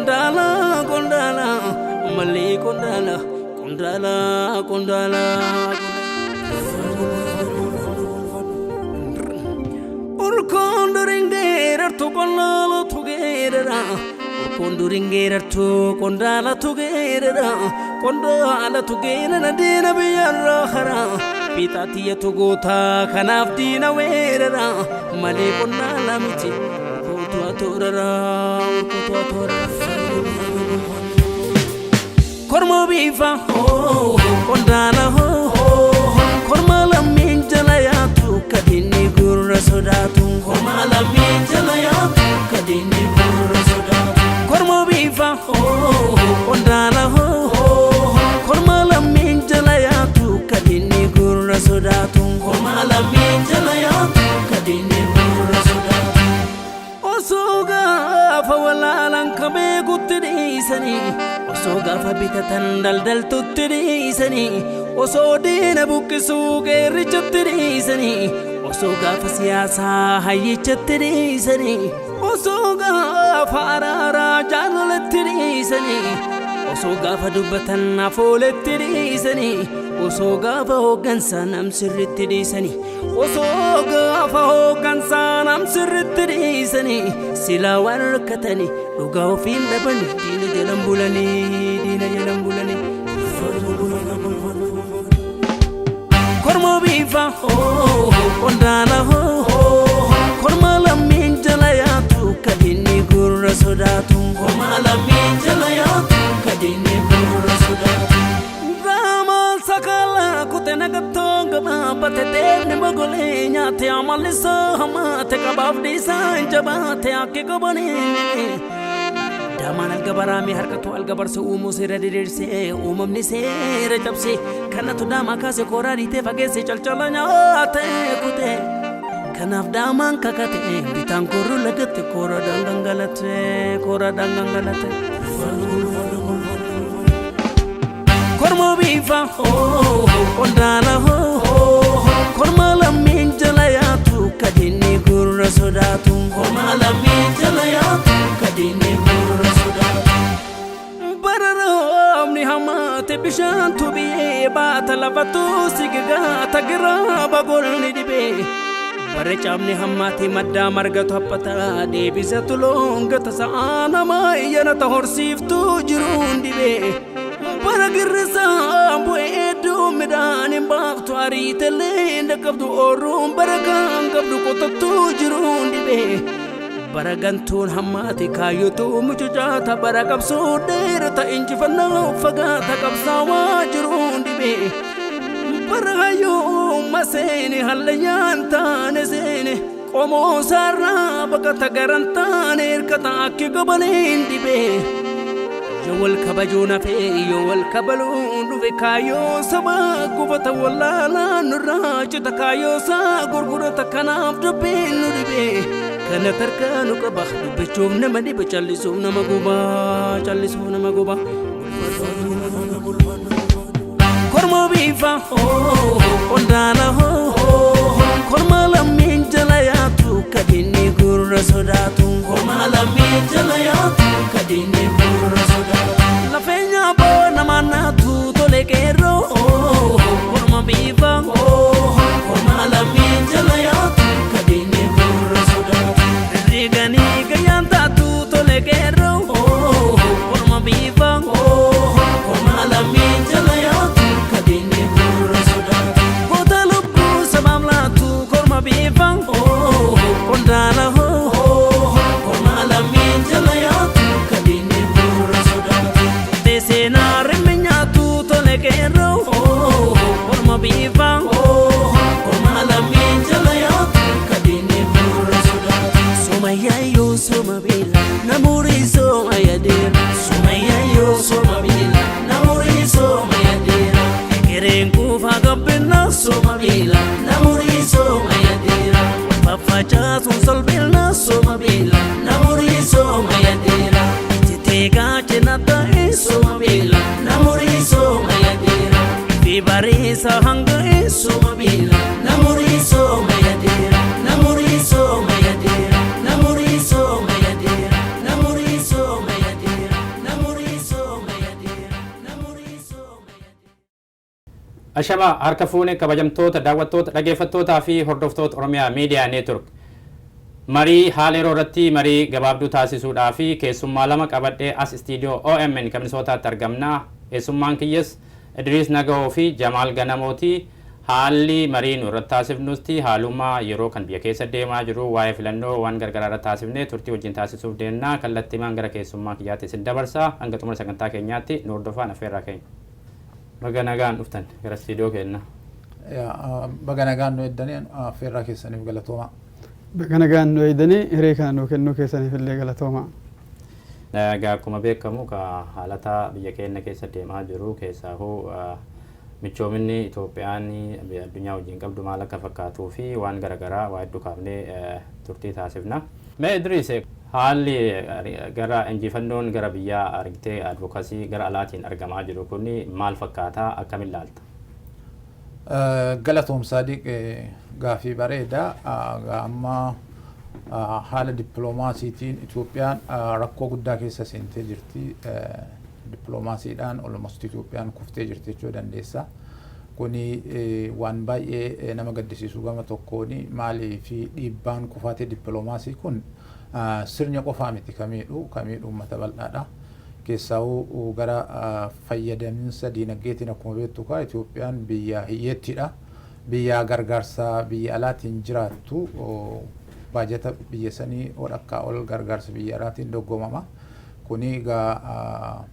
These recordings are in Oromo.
kondala kondala mali kondala kondala kondala Urkonduringerar to kondala together Urkonduringerar to kondala together kondala together na dina biyarra khara Pitatiya to gota kanaf dina werera mali kondala miti Torara Kormo bifa kondala korma la minjala ya tu kadini gurra sodatu korma la minjala ya tu kadini gurra sodatu kormo bifa kondala korma la minjala ya tu kadini gurra sodatu korma la minjala ya tu kadini gurra sodatu Osoga fa walalan kabe guttisani Osoga fa bitatan daldal tuttisani Osodina bukkisu gerichattisani Osoga fa siyasa hayyichattisani Osoga fa arara jalalattisani Osoga fa dubbatan afolettisani Osoga fa hogansa nam sirrittisani Osoga fa hogansa nam sirrittisani Sila warkatani luga ofin labani dina jalam bulani Kormo bifa kondala korma la minjala ya tu kadini gurra sodatu korma la minjala ya tu kadini gurra sodatu Rama sakala kutena gatonga ma patete ne magole nyate amalisa hamate kabab design jabate ake kobani Daman al-gabarami harkatu al-gabar se umu se radirse umamni se rajabse kana to dama kase korarite fagese chalchalanya ate kute kanaf daman kakate bitan koru lagate kora dangangalate kormo bifa kondala korma la minjala ya tu kadini gurra sodatu korma la minjala ya tu kadini gurra sodatu bararam ni hamate bishan tu bi batalabatu sigiga tagira bagol ni dibe baracham ni hamate madda margatu hapata debizatu longa tasana mayana tahorsiftu jirun dibe Paragirsa buedu medani baftu aritele ndakabdu orum baragan kabdu kotatu jirundi be baragantun hamati kayutu mujujata baragabsu derta injifana fagata kabsawa jirundi be baragayu masene halayanta nesene komo sarra bakata garantane irkata akigabalendi be Yowal kabajuna fe yowal kabalun fe kayo sama gubata wallala nuraj takayo sa gurgura takanaf dubbe nuribe kana tarkanu kabah dubbe chumna mani bachallisu namaguba kormo bifa kondala korma la minjala ya tu kadini gurra sodatu korma la minjala ya tu kadini gurra sodatu la fenya bona manatu tole kero korma bifa korma la minjala ya tu kadini gurra sodatu rigani gayanta tu tole kero korma bifa korma la minjala ya tu kadini gurra sodatu kotalubu sabamla tu korma bifa kondala korma la minjala ya tu kadini gurra sodatu desena rimenya tu tole kero korma bifa korma la minjala ya tu kadini gurra sodatu Sumaya yo sumabila namuri somayadir Sumaya yo sumabila namuri somayadir Keren kufa gabbina sumabila namuri somayadir Fafacha sun solbila sumabila namuri somayadir Titega chenata sumabila namuri somayadir Vibari sahanga sumabila namuri somayadir namuri somayadir namuri somayadir namuri somayadir Ashama harka fuune kabajamtoota daawwattoota dhaggeeffattootaa fi hordoftoota Oromiyaa Miidiyaa Neetwork marii haala yeroo irratti marii gabaabduu taasisuudhaa fi keessummaa lama qabadhee as istiidiyoo OMN kan Minisootaatti argamna. Keessummaan kiyyas Idriis Nagahoo fi Jamaal Ganamooti. Haalli mariin irratti taasifnusti haaluma yeroo kan biyya keessa deemaa jiru waa'ee filannoo waan gargaraa irratti taasifnee turtii wajjin taasisuuf deemna. Kallattiimaan gara keessummaa kiyyaatti isin dabarsa. Hanga xumura sagantaa keenyaatti nu hordofaa affeerraa keenya. Baga nagaan dhuftan gara istiidiyoo keenya. Baga nagaan nu eddanii affeerraa keessaniif galatooma. Baga nagaan nu eddanii hiree kana nu kennuu keessaniif illee galatooma. Akkuma beekamu haalata biyya keenya keessa deemaa jiru keessaahuu michoominni Itoophiyaan addunyaa wajjin qabdu maal akka fakkaatuu fi waan garaagaraa waa hedduu kaafnee turtii taasifna. Mee Idriis haalli gara injifannoon gara biyyaa argitee advokaasii gara alaatiin argamaa jiru kun maal fakkaataa akkamiin ilaalta? Galatoom Saadiq gaafii bareeda amma haala dippiloomaasiitiin Itoophiyaan rakkoo guddaa keessa seentee jirti. Dippiloomaasiidhaan almost Itoophiyaan kuftee jirti jechuu dandeessa. Kuni waan baay'ee nama gaddisiisu gama tokkooni maalii fi dhiibbaan kufaatee dippiloomaasii kun sirna qofaa miti kamiidhu uummata bal'aadha. Keessaa'uu gara fayyadaminsa diinagdeetiin akkuma beektu Itoophiyaan biyya hiyyeettiidha. Biyya gargaarsa biyya alaatiin jiraattu baajata biyya sanii akka ol gargaarsa biyya alaatiin doggoomama. Kuni egaa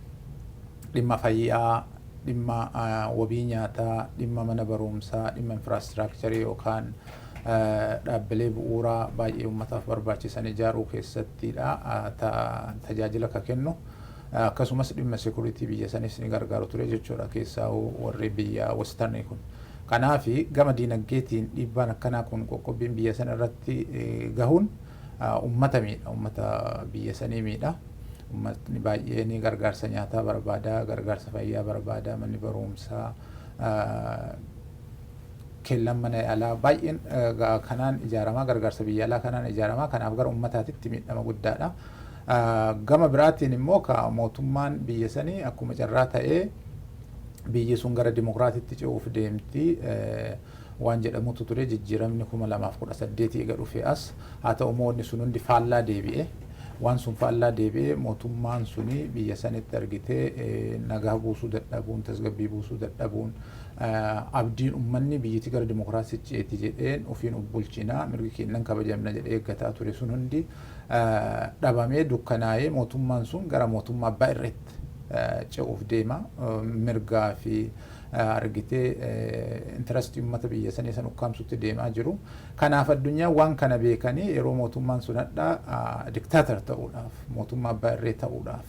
dhimma fayyaa, dhimma wabii nyaataa, dhimma mana barumsaa, dhimma infraastiraakcharii yookaan dhaabbilee bu'uuraa baay'ee uummataaf barbaachisan ijaaruu keessattidha tajaajila ka kennu. Akkasumas dhimma sekuriitii biyya sanis ni gargaaru ture jechuudha keessaa warri biyya westarnii kun. Kanaafi gama diinagdeetiin dhiibbaan akkanaa kun qoqqobbiin biyya sana irratti gahuun uummata miidha, uummata biyya sanii miidha. Uummatni baay'een gargaarsa nyaataa barbaada, gargaarsa fayyaa barbaada, manni barumsaa, kellan mana yaalaa baay'een kanaan ijaaramaa, gargaarsa biyya alaa kanaan ijaaramaa. Kanaaf gara uummataatitti miidhama guddaadha. Gama biraatiin immoo mootummaan biyya sanii akkuma carraa ta'ee biyyi sun gara dimokiraatiitti ce'uuf deemti. Waan jedhamutu ture jijjiiramni 2018 eega dhufee as haa ta'u moonni sun hundi faallaa deebi'e. Waan sun faallaa deebi'ee mootummaan suni biyya sanitti argitee nagaa buusuu dadhabuun, tasgabbii buusuu dadhabuun abdiin uummanni biyyatti gara dimokiraasiitti ceeti jedheen ofiin bulchinaa mirgi kennan kabajamna jedhee eeggataa ture sun hundi dhabamee dukkanaa'ee mootummaan sun gara mootummaa abbaa irreetti ce'uuf deema. Mirgaa fi argitee intarastii uummata biyya sanii san ukkaamsutti deemaa jiru. Kanaaf addunyaan waan kana beekanii yeroo mootummaan sun hadhaa diktaatar ta'uudhaaf, mootummaa abbaa irree ta'uudhaaf,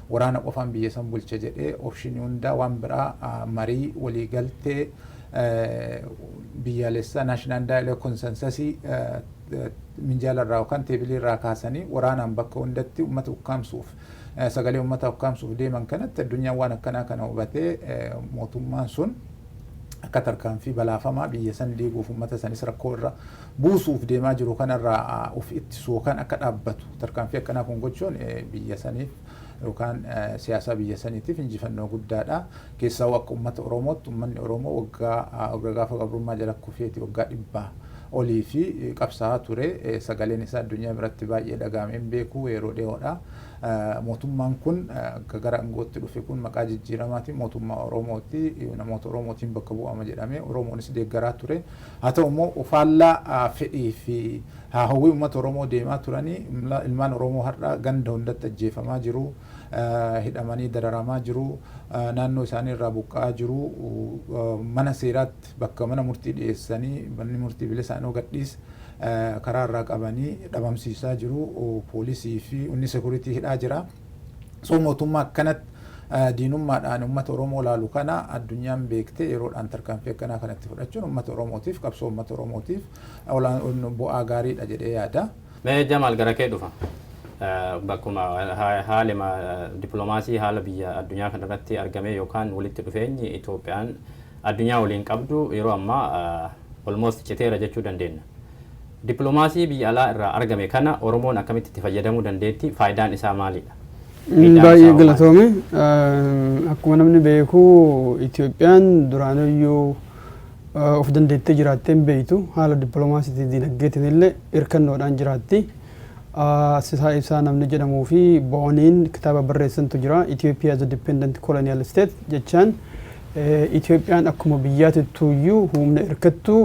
waraana qofaan biyya san bulcha jedhee opshinii hundaa waan biraa marii waliigaltee biyyaalessaa naashinaal daayiloogi konsensasii minjaalarraa yookaan teebilirraa kaasanii waraanaan bakka hundatti uummata ukkaamsuuf sagalee uummata ukkaamsuuf deeman kanatti addunyaan waan akkanaa kana hubatee mootummaan sun akka tarkaanfii balaafamaa biyya san diiguuf uummata sanis rakkoo irra buusuuf deemaa jiru kanarraa of ittisu yookaan akka dhaabbatu tarkaanfii akkanaa kun gochuun biyya saniif yookaan siyaasa biyya saniitiif injifannoo guddaadha. Keessaa akka uummata Oromootti uummanni Oromoo waggaa gaafa gabrummaa jala kufeeti waggaa 100 olii fi qabsaa'aa ture. Sagaleen isaa addunyaa biratti baay'ee dhagahamee beeku yeroo dhiyoodha. Mootummaan kun gara aangootti dhufe kun maqaa jijjiiramaatiin mootummaa Oromooti, namoota Oromootiin bakka bu'ama jedhamee Oromoonis deeggaraa ture. Haa ta'u immoo faallaa fedhii fi hawwii uummata Oromoo deemaa turanii ilmaan Oromoo har'a ganda hundatti ajjeefamaa jiru, hidhamanii dararamaa jiru, naannoo isaanii irraa buqqa'aa jiru, mana seeraatti bakka mana murtii dhiyeessanii manni murtii bilisa isaanii gadhiis karaa irraa qabanii dhabamsiisaa jiru, poolisii fi humni sekuriitii hidhaa jira. So mootummaa akkanatti diinummaadhaan uummata Oromoo laalu kana addunyaan beektee yeroodhaan tarkaanfii akkanaa kanatti fudhachuun uummata Oromootiif qabsoo uummata Oromootiif bu'aa gaariidha jedhee yaada. Mee Jamaal gara kee dhufa. Bakkuma haala dippiloomaasii haala biyya addunyaa kanarratti argame yookaan walitti dhufeenyi Itoophiyaan addunyaa waliin qabdu yeroo ammaa almost citeera jechuu dandeenya. Dippiloomaasii biyya alaa irraa argame kana Oromoon akkamitti itti fayyadamuu dandeetti? Faayidaan isaa maalidha? Baay'ee galatoome. Akkuma namni beeku Itoophiyaan duraaniyyuu of dandeettee jiraattee hin beektu haala dippiloomaasiitii dinagdeetiin illee hirkannoodhaan jiraatti. Sisaa ibsaa namni jedhamuu fi Booniin kitaaba barreessantu jira Ethiopia as a dependent colonial state jechaan Itoophiyaan akkuma biyyaatittuuyyuu humna hirkattuu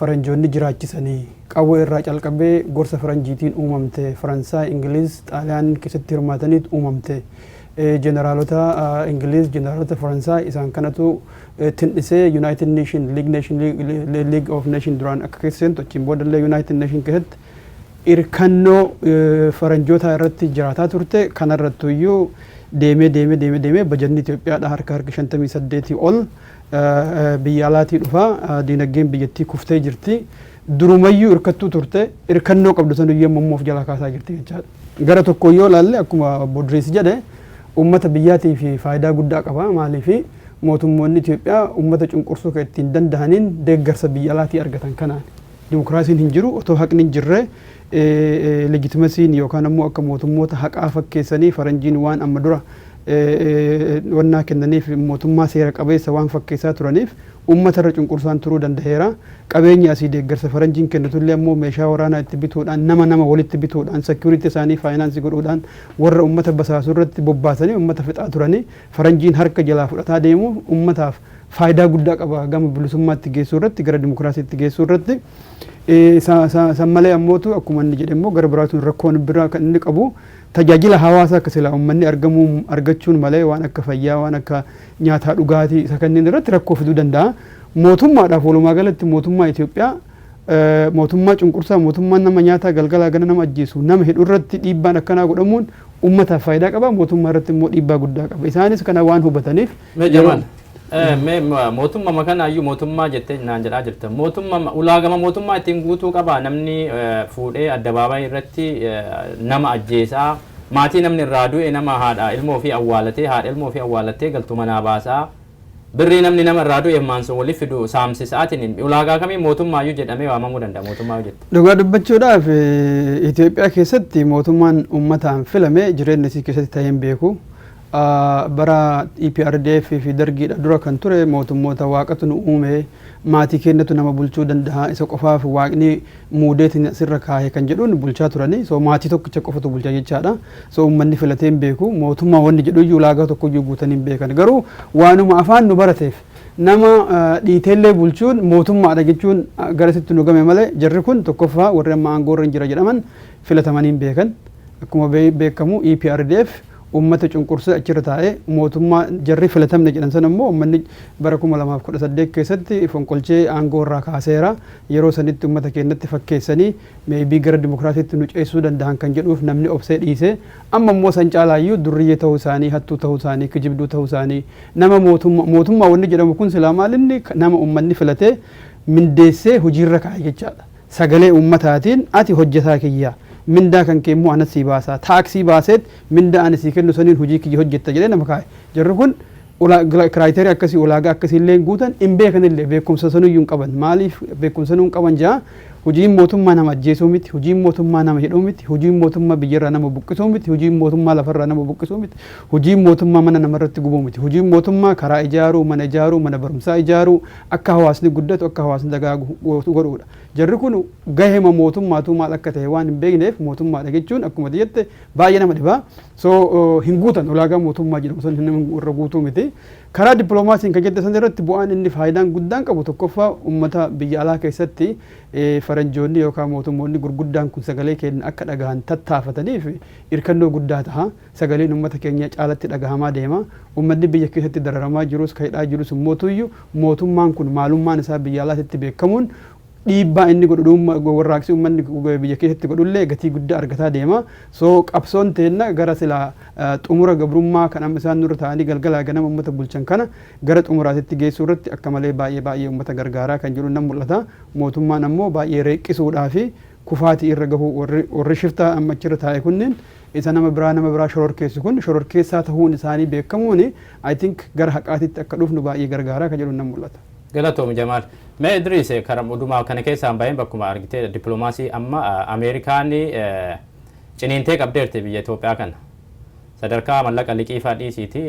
faranjoonni jiraachisanii qawwee irraa calqabee gorsa faranjiitiin uumamte Faransaay, Ingiliz, Xaaliyaan keessatti hirmaataniit uumamte. Generaalota Ingiliz, generaalota Faransaay isaan kanatu tindhisee United Nation, League of Nation duraan akka keesseentu achiin boodallee United Nation keessatti hirkannoo faranjoota irratti jiraataa turte kanarrattuyyuu deemee bajanni Itoophiyaadha harka 58 ol biyya alaatii dhufa dinagdeen biyyattii kuftee jirti. Durumayyuu hirkattuu turte hirkannoo qabdu sanuyyuu ammoof jala kaasaa jirti jechaadha. Gara tokko yoo ilaalle akkuma Bodriis jedhe ummata biyyaatii fi faayidaa guddaa qaba maaliif mootummoonni Itoophiyaa ummata cunqursuu kan ittiin danda'aniin deeggarsa biyya alaatii argatan kanaan. Dimokiraasiin hin jiru otoo haqni hin jirre legitimasiin yookaan ammoo akka mootummoota haqaa fakkeessanii faranjiin waan amma dura wannaa kennaniif mootummaa seera qabeessa waan fakkeessaa turaniif ummata irra cunqursaan turuu danda'eera. Qabeenya asii deeggarsa faranjiin kennitullee ammoo meeshaa waraanaa itti bituudhaan nama walitti bituudhaan security isaanii faayinaansii godhuudhaan warra ummata basaasuu irratti bobbaasanii ummata fixaa turanii faranjiin harka jalaa fudhataa deemu ummataaf faayidaa guddaa qaba gama bilisummaatti geessuu irratti gara dimokiraasiitti geessuu irratti. San malee ammootu akkuma inni jedhe immoo gara biraatuun rakkoon biraa kan inni qabu tajaajila hawaasaa akka silaa uummanni argachuun malee waan akka fayyaa waan akka nyaataa dhugaatii isa kanneen irratti rakkoo fiduu danda'a. Mootummaadhaaf walumaa galatti mootummaa Itoophiyaa mootummaa cunqursaa mootummaa nama nyaataa galgalaa gana nama ajjeesu nama hidhu irratti dhiibbaan akkanaa godhamuun uummataaf faayidaa qaba mootummaa irratti immoo dhiibbaa guddaa qaba. Isaanis kana waan hubataniif mootummaa makanaayyuu mootummaa jettee naan jedhaa jirta. Mootummaa ulaagama mootummaa ittiin guutuu qaba namni fuudhee addabaabayii irratti nama ajjeesaa maatii namni irraa du'e nama haadha ilmoo fi awwaalatee haadha ilmoo fi awwaalatee galtu manaa baasaa birrii namni nama irraa du'e maanso waliif fidu saamsisaatiin ulaagaa kamii mootummaayyuu jedhamee waamamuu danda'a mootummaayyuu jette. Dhugaa dubbachuudhaaf Itoophiyaa keessatti mootummaan uummataan filame jireenya isii keessatti ta'ee hin beeku. Bara EPRDF fi dargiidha dura kan ture mootummoota waaqatu nu uume maatii keenyatu nama bulchuu danda'a isa qofaaf waaqni muudeetiin asirra kaa'e kan jedhuun bulchaa turani so maatii tokkicha qofatu bulchaa jechaadha so uummanni filatee hin beeku mootummaa wanni jedhu ulaagaa tokkoyyuu guutanii hin beekan garuu waanuma afaan nu barateef nama dhiiteellee bulchuun mootummaadha jechuun garasitti nu game malee jarri kun tokkoffaa warri amma aangoorra jira jedhaman filatamanii hin beekan akkuma beekamu EPRDF ummata cunqursee achirra taa'ee mootummaa jarri filatamne jedhan san immoo uummanni bara 2018 keessatti fonqolchee aangoo irraa kaaseera yeroo sanitti ummata keenyatti fakkeessanii meebii gara dimokiraasiitti nu ceessuu danda'an kan jedhuuf namni obsee dhiise amma immoo san caalaayyuu durriyyee ta'uu isaanii hattuu ta'uu isaanii kijibduu ta'uu isaanii nama mootummaa wanni jedhamu kun silaa maalinni nama uummanni filatee mindeessee hojiirra kaa'e jechaadha sagalee uummataatiin ati hojjetaa kiyyaa mindaa kan keemmoo anas sii baasaa taaksii baaseet mindaa ani sii kennu saniin hojii kiyya hojjetta jedhee nama kaa'e jarri kun kiraayiteriyaa akkasii ulaagaa akkasii illee guutan hin beekan illee beekumsa sanuyyuu hin qaban maaliif beekumsa sanuu hin qaban jaa hojiin mootummaa nama ajjeesuu miti hojiin mootummaa nama hidhuu miti hojiin mootummaa biyyarraa nama buqqisuu miti hojiin mootummaa lafarraa nama buqqisuu miti hojiin mootummaa mana namarratti gubuu miti hojiin mootummaa karaa ijaaruu mana barumsaa ijaaruu akka hawaasni guddatu akka hawaasni dagaagu godhuudha jarri kun gahema mootummaatu maal akka ta'e waan hin beekneef mootummaadha jechuun akkuma jette baay'ee nama dhibaa so hin guutan ulaagaa mootummaa jedhamu san irra guutuu miti karaa dippiloomaasiin kan jette san irratti bu'aan inni faayidaan guddaan qabu tokkoffaa uummata biyya alaa keessatti faranjoonni yookaan mootummoonni gurguddaan kun sagalee keenya akka dhagahan tattaafataniif hirkannoo guddaa ta'a sagaleen uummata keenya caalatti dhagahamaa deema uummanni biyya keessatti dararamaa jirus kaidhaa jirus mootummaan kun maalummaan isaa biyya alaatti beekamuun dhiibbaa inni godhu warraaqsi uummanni biyya keessatti godhullee gatii guddaa argataa deema so qabsoon teenna gara sila xumura gabrummaa kan amma isaan nurra ta'anii galgalaa ganama uummata bulchan kana gara xumuraatitti geessuu irratti akka malee baay'ee uummata gargaaraa kan jedhu nan mul'ata mootummaan ammoo baay'ee reeqqisuudhaa fi kufaatii irra gahu warri shiftaa amma achirra taa'e kunniin isa nama biraa shororkeessu kun shororkeessaa ta'uun isaanii beekamuun I think gara haqaatitti akka dhufnu baay'ee gargaaraa kan jedhu nan mul'ata. Galatoom Jamaal. Mee Idris karam odumaa kana keessaan baay'een bakkuma argitee dippiloomaasii amma Ameerikaan ciniintee qabdeerti biyya Itoophiyaa kana sadarkaa mallaqa liqiifaa dhiisiiti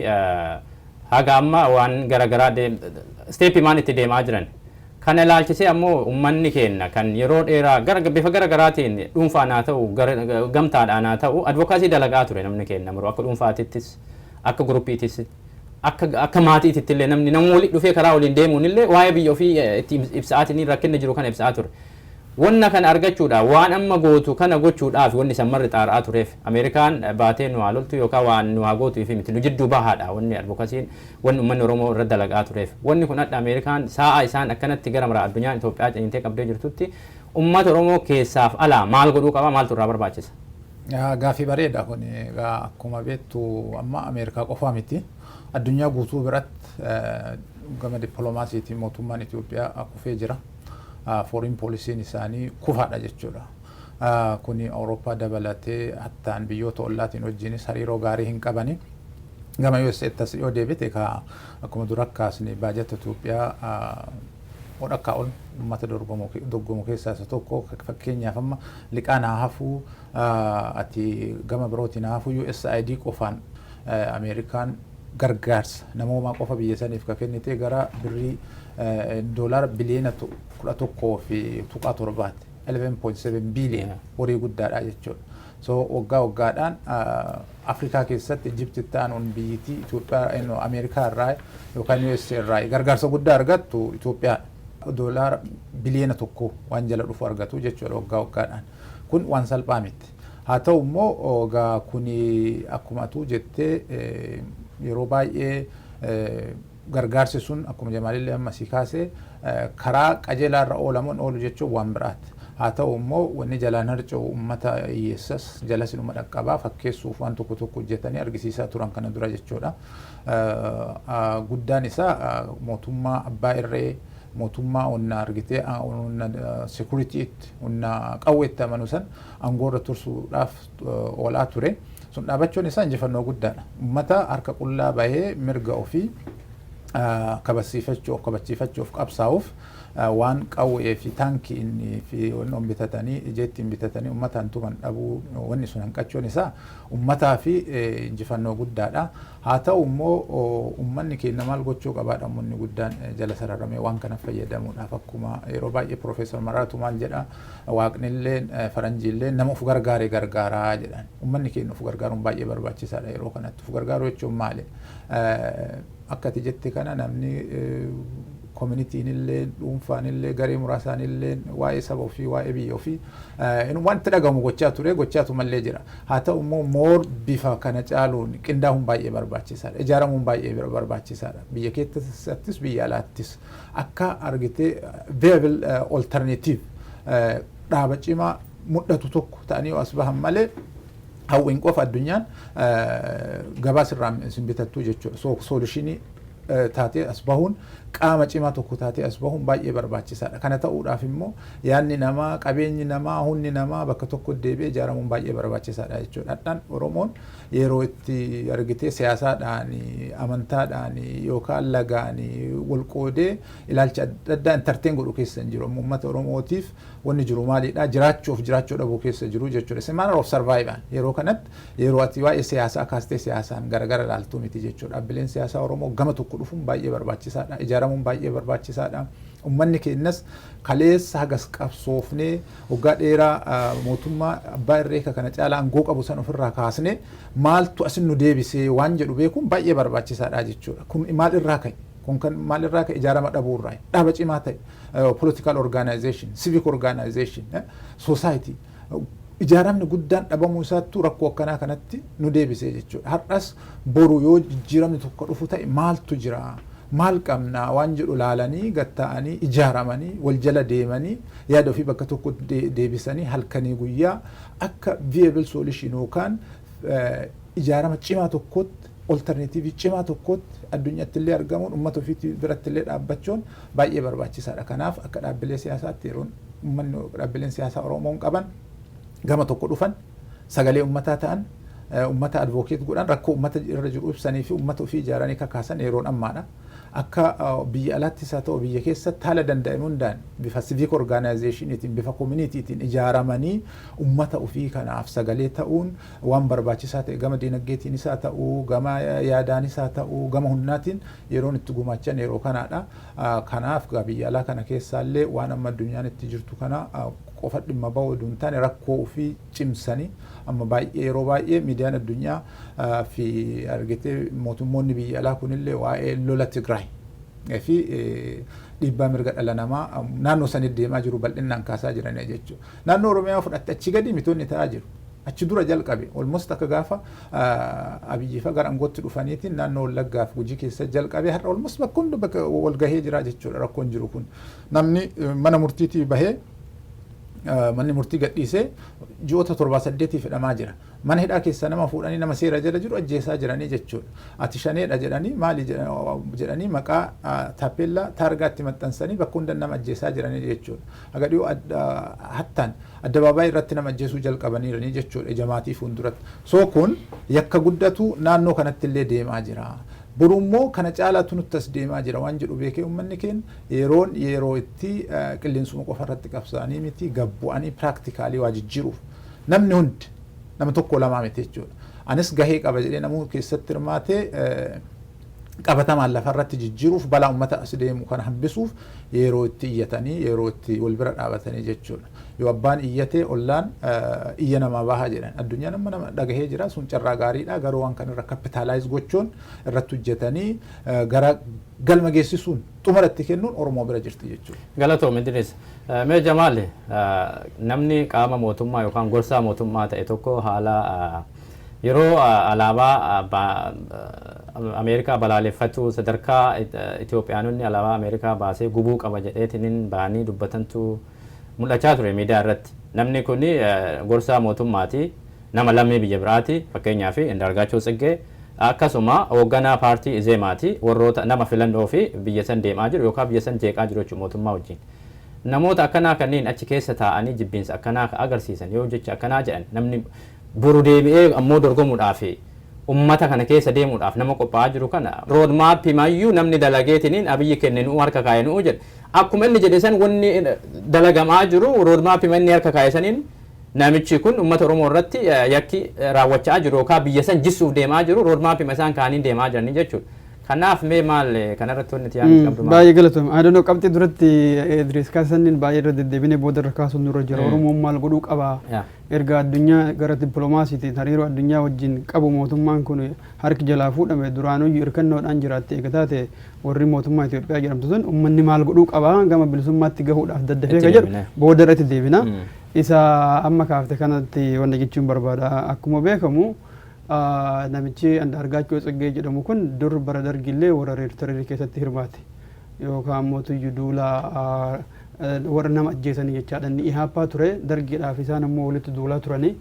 haga amma waan garaagaraa steepii maan itti deemaa jiran Kana ilaalchisee ammoo uummanni keenya kan yeroo dheeraa bifa garaagaraatiin dhuunfaan haa ta'u gamtaadhaan haa ta'u advokaasii dalagaa ture namni keenya yeroo akka dhuunfaatittis akka guruppiittis akka maatiititti illee namni waliin dhufee karaa waliin deemuun illee waa'ee biyya ofii itti ibsaatiin rakkinni jiru kana ibsaa ture. Wanna kan argachuudha waan amma gootu kana gochuudhaaf wanni sammarri xaaraa tureef Ameerikaan baatee nu haaloltu yookaan waan nu haa gootu fi miti nu jidduu bahaadha wanni advokaasiin wanni uummanni Oromoo irra dalagaa tureef wanni kun adda Ameerikaan sa'a isaan akkanatti gara maraa addunyaan Itoophiyaa cintee qabdee jirtutti uummata Oromoo keessaaf alaa maal godhuu qaba maaltu irraa barbaachisa? Gaaffii bareeda kun akkuma beektu amma Ameerikaa qofaa miti addunyaa guutuu biratti gama dippiloomaasiitiin mootummaan Itoophiyaa kufee jira. Foreign policy isaanii kufaadha jechuudha. Kuni Awurooppaa dabalatee hattaan biyyoota ollaatiin wajjinis hariiroo gaarii hin qabani. Gama USA's yoo deebite akkuma dura kaasne baajata Itoophiyaa odhakkaa ol uummata dorgomu keessaa isa tokko fakkeenyaaf amma liqaan haa hafuu ati gama birootiin haa hafuu USAID qofaan Ameerikaan gargaarsa namoomaa qofa biyya saniif ka kennite gara birrii $11 biliyoona 11.7 biliyoon horii guddaadha jechuudha. So waggaadhaan Afrikaa keessatti Egypti ta'an biyyittii Itoophiyaa Ameerikaa irraa yookaan USA irraa gargaarsa guddaa argattu Itoophiyaa $1 biliyoona 1 waan jala dhufu argatu jechuudha waggaadhaan. Kun waan salphaa miti. Haa ta'u immoo kuni akkuma atu jettee yeroo baay'ee gargaarsi sun akkuma Jamaalillee amma si kaasee karaa qajeelaa irra oolu jechuun waan biraati. Haa ta'u immoo wanni jalaan harca'u uummata hiyyeessas jala sinuma dhaqqabaa fakkeessuuf waan tokko hojjetanii argisiisaa turan kana dura jechuudha. Guddaan isaa mootummaa abbaa irree mootummaa onna argitee onna security'itti onna qawweetti amanu san aangoorra tursuudhaaf oolaa ture. Sun dhaabachuun isaa injifannoo guddaadha. Uummata harka qullaa bahee mirga ofii kabachiifachuuf qabsaa'uuf waan qawwee fi taankii inni fi wannoon bitatanii ijeettiin bitatanii uummataan tuman dhabuu wanni sun hanqachuun isaa uummataa fi injifannoo guddaadha. Haa ta'u immoo uummanni keenya maal gochuu qabaadha uummanni guddaan jala sararamee waan kana fayyadamuudhaaf akkuma yeroo baay'ee Profeesar Maraatu maal jedha waaqnillee faranjiillee nama uf gargaaree gargaaraa jedhan. Uummanni keenya uf gargaaruun baay'ee barbaachisaadha yeroo kanatti. Uf gargaaruu jechuun maali? Akka ati jette kana namni communitiin illee dhuunfaan illee garee muraasaan illee waa'ee saba ofii waa'ee biyya ofii wanti dhagamu gochaatu mallee jira. Haa ta'u immoo moor bifa kana caaluun qindaa'uun baay'ee barbaachisaadha. Ijaaramuun baay'ee barbaachisaadha. Biyya keessattis biyya alaattis akka argitee viable alternative dhaaba cimaa mul'atu tokko ta'anii as bahan malee hawwiin qofa addunyaan gabaas irraa isin bitattu jechuudha. Soolushinii taatee as bahuun qaama cimaa tokko taatee as bahuun baay'ee barbaachisaadha. Kana ta'uudhaaf immoo yaadni namaa, qabeenyi namaa, humni namaa bakka tokko deebi'ee ijaaramuun baay'ee barbaachisaadha jechuudha. Dhadhaan Oromoon yeroo itti argitee siyaasaadhaan, amantaadhaan yookaan lagaan wal qoodee ilaalcha adda addaa intarteen godhu keessa hin jiru. Uummata Oromootiif wanni jiru maalidha? Jiraachuu dhabuu keessa jiru jechuudha. It's a matter of survival. Yeroo kanatti yeroo ati waa'ee siyaasaa kaastee siyaasaan garagara ilaaltu miti jechuudha. Dhaabbileen siyaasaa Oromoo gama tokko dhufuun baay'ee barbaachisaadha. Ijaaramuun baay'ee barbaachisaadha. Uummanni keenyas kaleessa hagas qabsoofnee waggaa dheeraa mootummaa abbaa irree kana caalaa aangoo qabu san ofirraa kaasnee maaltu asin nu deebisee waan jedhu beekuun baay'ee barbaachisaadha jechuudha. Kun maal irraa ka'e? Kun kan maal irraa ka'e? Ijaarama dhabuu irraa. Dhaaba cimaa ta'e political organization, civic organization, society ijaaramni guddaan dhabamuu isaattuu rakkoo akkanaa kanatti nu deebisee jechuudha. Har'as boru yoo jijjiiramni tokko dhufu ta'e maaltu jira? Maal qabnaa waan jedhu laalanii gatta'anii ijaaramanii wal jala deemanii yaada ofii bakka tokko deebisanii halkanii guyyaa akka viable solution yookaan ijaarama cimaa tokkotti alternative cimaa tokkotti addunyaatti illee argamuun uummata ofii biratti illee dhaabbachuun baay'ee barbaachisaadha. Kanaaf akka dhaabbilee siyaasaatti yeroo uummanni dhaabbileen siyaasaa Oromoon qaban gama tokko dhufan sagalee uummataa ta'an uummata advocate godhan rakkoo uummata irra jiru ibsanii fi uummata ofii ijaaranii kakaasan yeroon ammaadha. akka biyya alaattis haa ta'u biyya keessatti haala danda'ame hundaan bifa civic organization'iitiin bifa community'iitiin ijaaramanii ummata ofii kanaaf sagalee ta'uun waan barbaachisaa ta'e gama dinagdeetiinis haa ta'u gama yaadaanis haa ta'u gama humnaatiin yeroon itti gumaachan yeroo kanaadha. Kanaaf biyya alaa kana keessaallee waan amma addunyaan itti jirtu kana qofa dhimma ba'uu hin taane rakkoo ofii cimsanii amma baay'ee yeroo baay'ee miidiyaan addunyaa fi argitee mootummoonni biyya alaa kunillee waa'ee lola Tigraay fi dhiibbaa mirga dhala namaa naannoo sanitti deemaa jiru bal'inaan kaasaa jiranii jechuudha. Naannoo Oromiyaa fudhatte achi gadi mitoonni ta'aa jiru. Achi dura jalqabe almost akka gaafa Abiyyi fa gara angootti dhufaniitiin naannoo Wallaggaaf Gujii keessa jalqabe har'a almost bakka hunda bakka wal gahee jira jechuudha rakkoon jiru kun. Namni mana murtiitii bahee manni murtii gadhiisee ji'oota 7-8 fedhamaa jira. Mana hidhaa keessa nama fuudhanii nama seera jala jiru ajjeesaa jiranii jechuudha. Ati shaneedha jedhanii maali jedhanii maqaa taappellaa taargaatti maxxansanii bakka hunda nama ajjeesaa jiranii jechuudha. Aga dhiyoo hattaan addabaabaayii irratti nama ajjeesuu jalqabaniiranii jechuudha jamaatii fuulduratti. So kun yakka guddatu naannoo kanatti illee deemaa jira. Burummoo kana caalaatu nutti as deemaa jira waan jedhu beekee uummanni keenya yeroo itti qilleensuma qofa irratti qabsaanii miti gabbu'anii piraaktikaali waa jijjiiruuf namni hundi nama tokko lamaa miti jechuudha. Anis gahee qaba jedhee namuu keessatti hirmaatee qabatamaan lafarratti jijjiiruuf balaa uummata as deemu kana hambisuuf yeroo itti iyyatanii yeroo itti wal bira dhaabatanii jechuudha. Yoo abbaan iyyatee ollaan iyya namaa bahaa jedhan addunyaan amma nama dhagahee jira sun carraa gaariidha garuu waan kan irra kapitaalaayiz gochuun irratti hojjetanii gara galma geessisuun xumaratti kennuun Oromoo bira jirti jechuudha. Galatoom Idris. Mee Jamaal namni qaama mootummaa yookaan gorsaa mootummaa ta'e tokko haala yeroo alaabaa Ameerikaa balaaleffatu sadarkaa Itoophiyaanonni alaabaa Ameerikaa baasee gubuu qaba jedheetiin bahanii dubbatantu mul'achaa ture miidiyaa irratti. Namni kun gorsaa mootummaati nama lammii biyya biraati fakkeenyaaf Indargaachoo Tsiggee akkasuma hoogganaa paartii Izeemaati warroota nama filannoo fi biyya san deemaa jiru yookaan biyya san jeeqaa jiru jechuudha mootummaa wajjin. Namoota akkanaa kanneen achi keessa taa'anii jibbiinsa akkanaa agarsiisan yoo jecha akkanaa jedhan namni boru deebi'ee ammoo dorgomuudhaaf ummata kana keessa deemuudhaaf nama qophaa'aa jiru kana road map mayyuu namni dalageetiniin Abiyyi kenne nu harka kaa'e nu jedhe akkuma inni jedhe san wanni dalagamaa jiru road map inni harka kaa'e saniin namichi kun ummata Oromoo irratti yakki raawwachaa jiru yookaan biyya san jisuuf deemaa jiru road map isaan kaaniin deemaa jiranii jechuudha. Kanaaf mee maal kanarratti wanti yaadni qabdu maal? Baay'ee galatoom. Adoonoo qabxii duratti Idris Kaasanin baay'ee irra deddeebinee booda irra kaasuun nurra jira. Oromoon maal godhuu qaba? Erga addunyaa gara dippiloomaasiitiin hariiroo addunyaa wajjin qabu mootummaan kun harki jalaa fuudhame duraanuyyuu hirkannoodhaan jiraatte eega taate warri mootummaa Itoophiyaa jedhamtu sun uummanni maal godhuu qaba gama bilisummaatti gahuudhaaf daddafee ka jedhu booda irratti deebina. Isa amma kaafte kanatti wanta jechuun barbaada. Akkuma beekamu namichi Andaargaachoo Tsiggee jedhamu kun dur bara dargillee warra Eertiraa keessatti hirmaate yookaan mootummaa duulaa warra nama ajjeesanii jechaadha. Inni ihaappaa ture dargiidhaaf isaan ammoo walitti duulaa turanii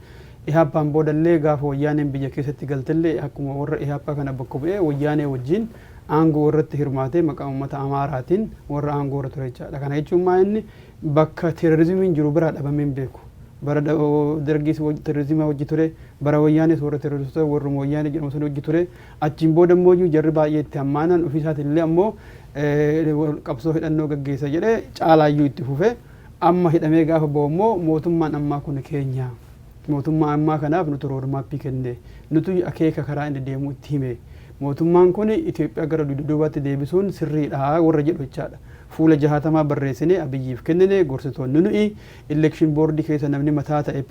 ihaappaan boodallee gaafa wayyaaneen biyya keessatti galtellee akkuma warra ihaappaa kana bakka bu'ee wayyaanee wajjin aangoo irratti hirmaatee maqaa uummata Amaaraatiin warra aangoo irra ture jechaadha. Kana jechuun maa inni bakka teerorizimiin jiru biraa dhabamee hin beeku. Bara dargis terrorizimii hojii ture bara wayyaanis warra terroristota warra wayyaanee jedhamu sun hojii ture achiin booda immoo jarri baay'ee itti hammaanan ofiisaatillee ammoo qabsoo hidhannoo gaggeessa jedhee caalaayyuu itti fufe amma hidhamee gaafa ba'u immoo mootummaan ammaa kun keenya mootummaa ammaa kanaaf nuti roodmaappii kenne nuti akeeka karaa inni deemu itti hime mootummaan kun Itoophiyaa gara duubaatti deebisuun sirriidha warra jedhu jechaadha. Fuula 60 barreessine Abiyyiif kennine gorsitoonni nuyi election board keessa namni mataa ta'e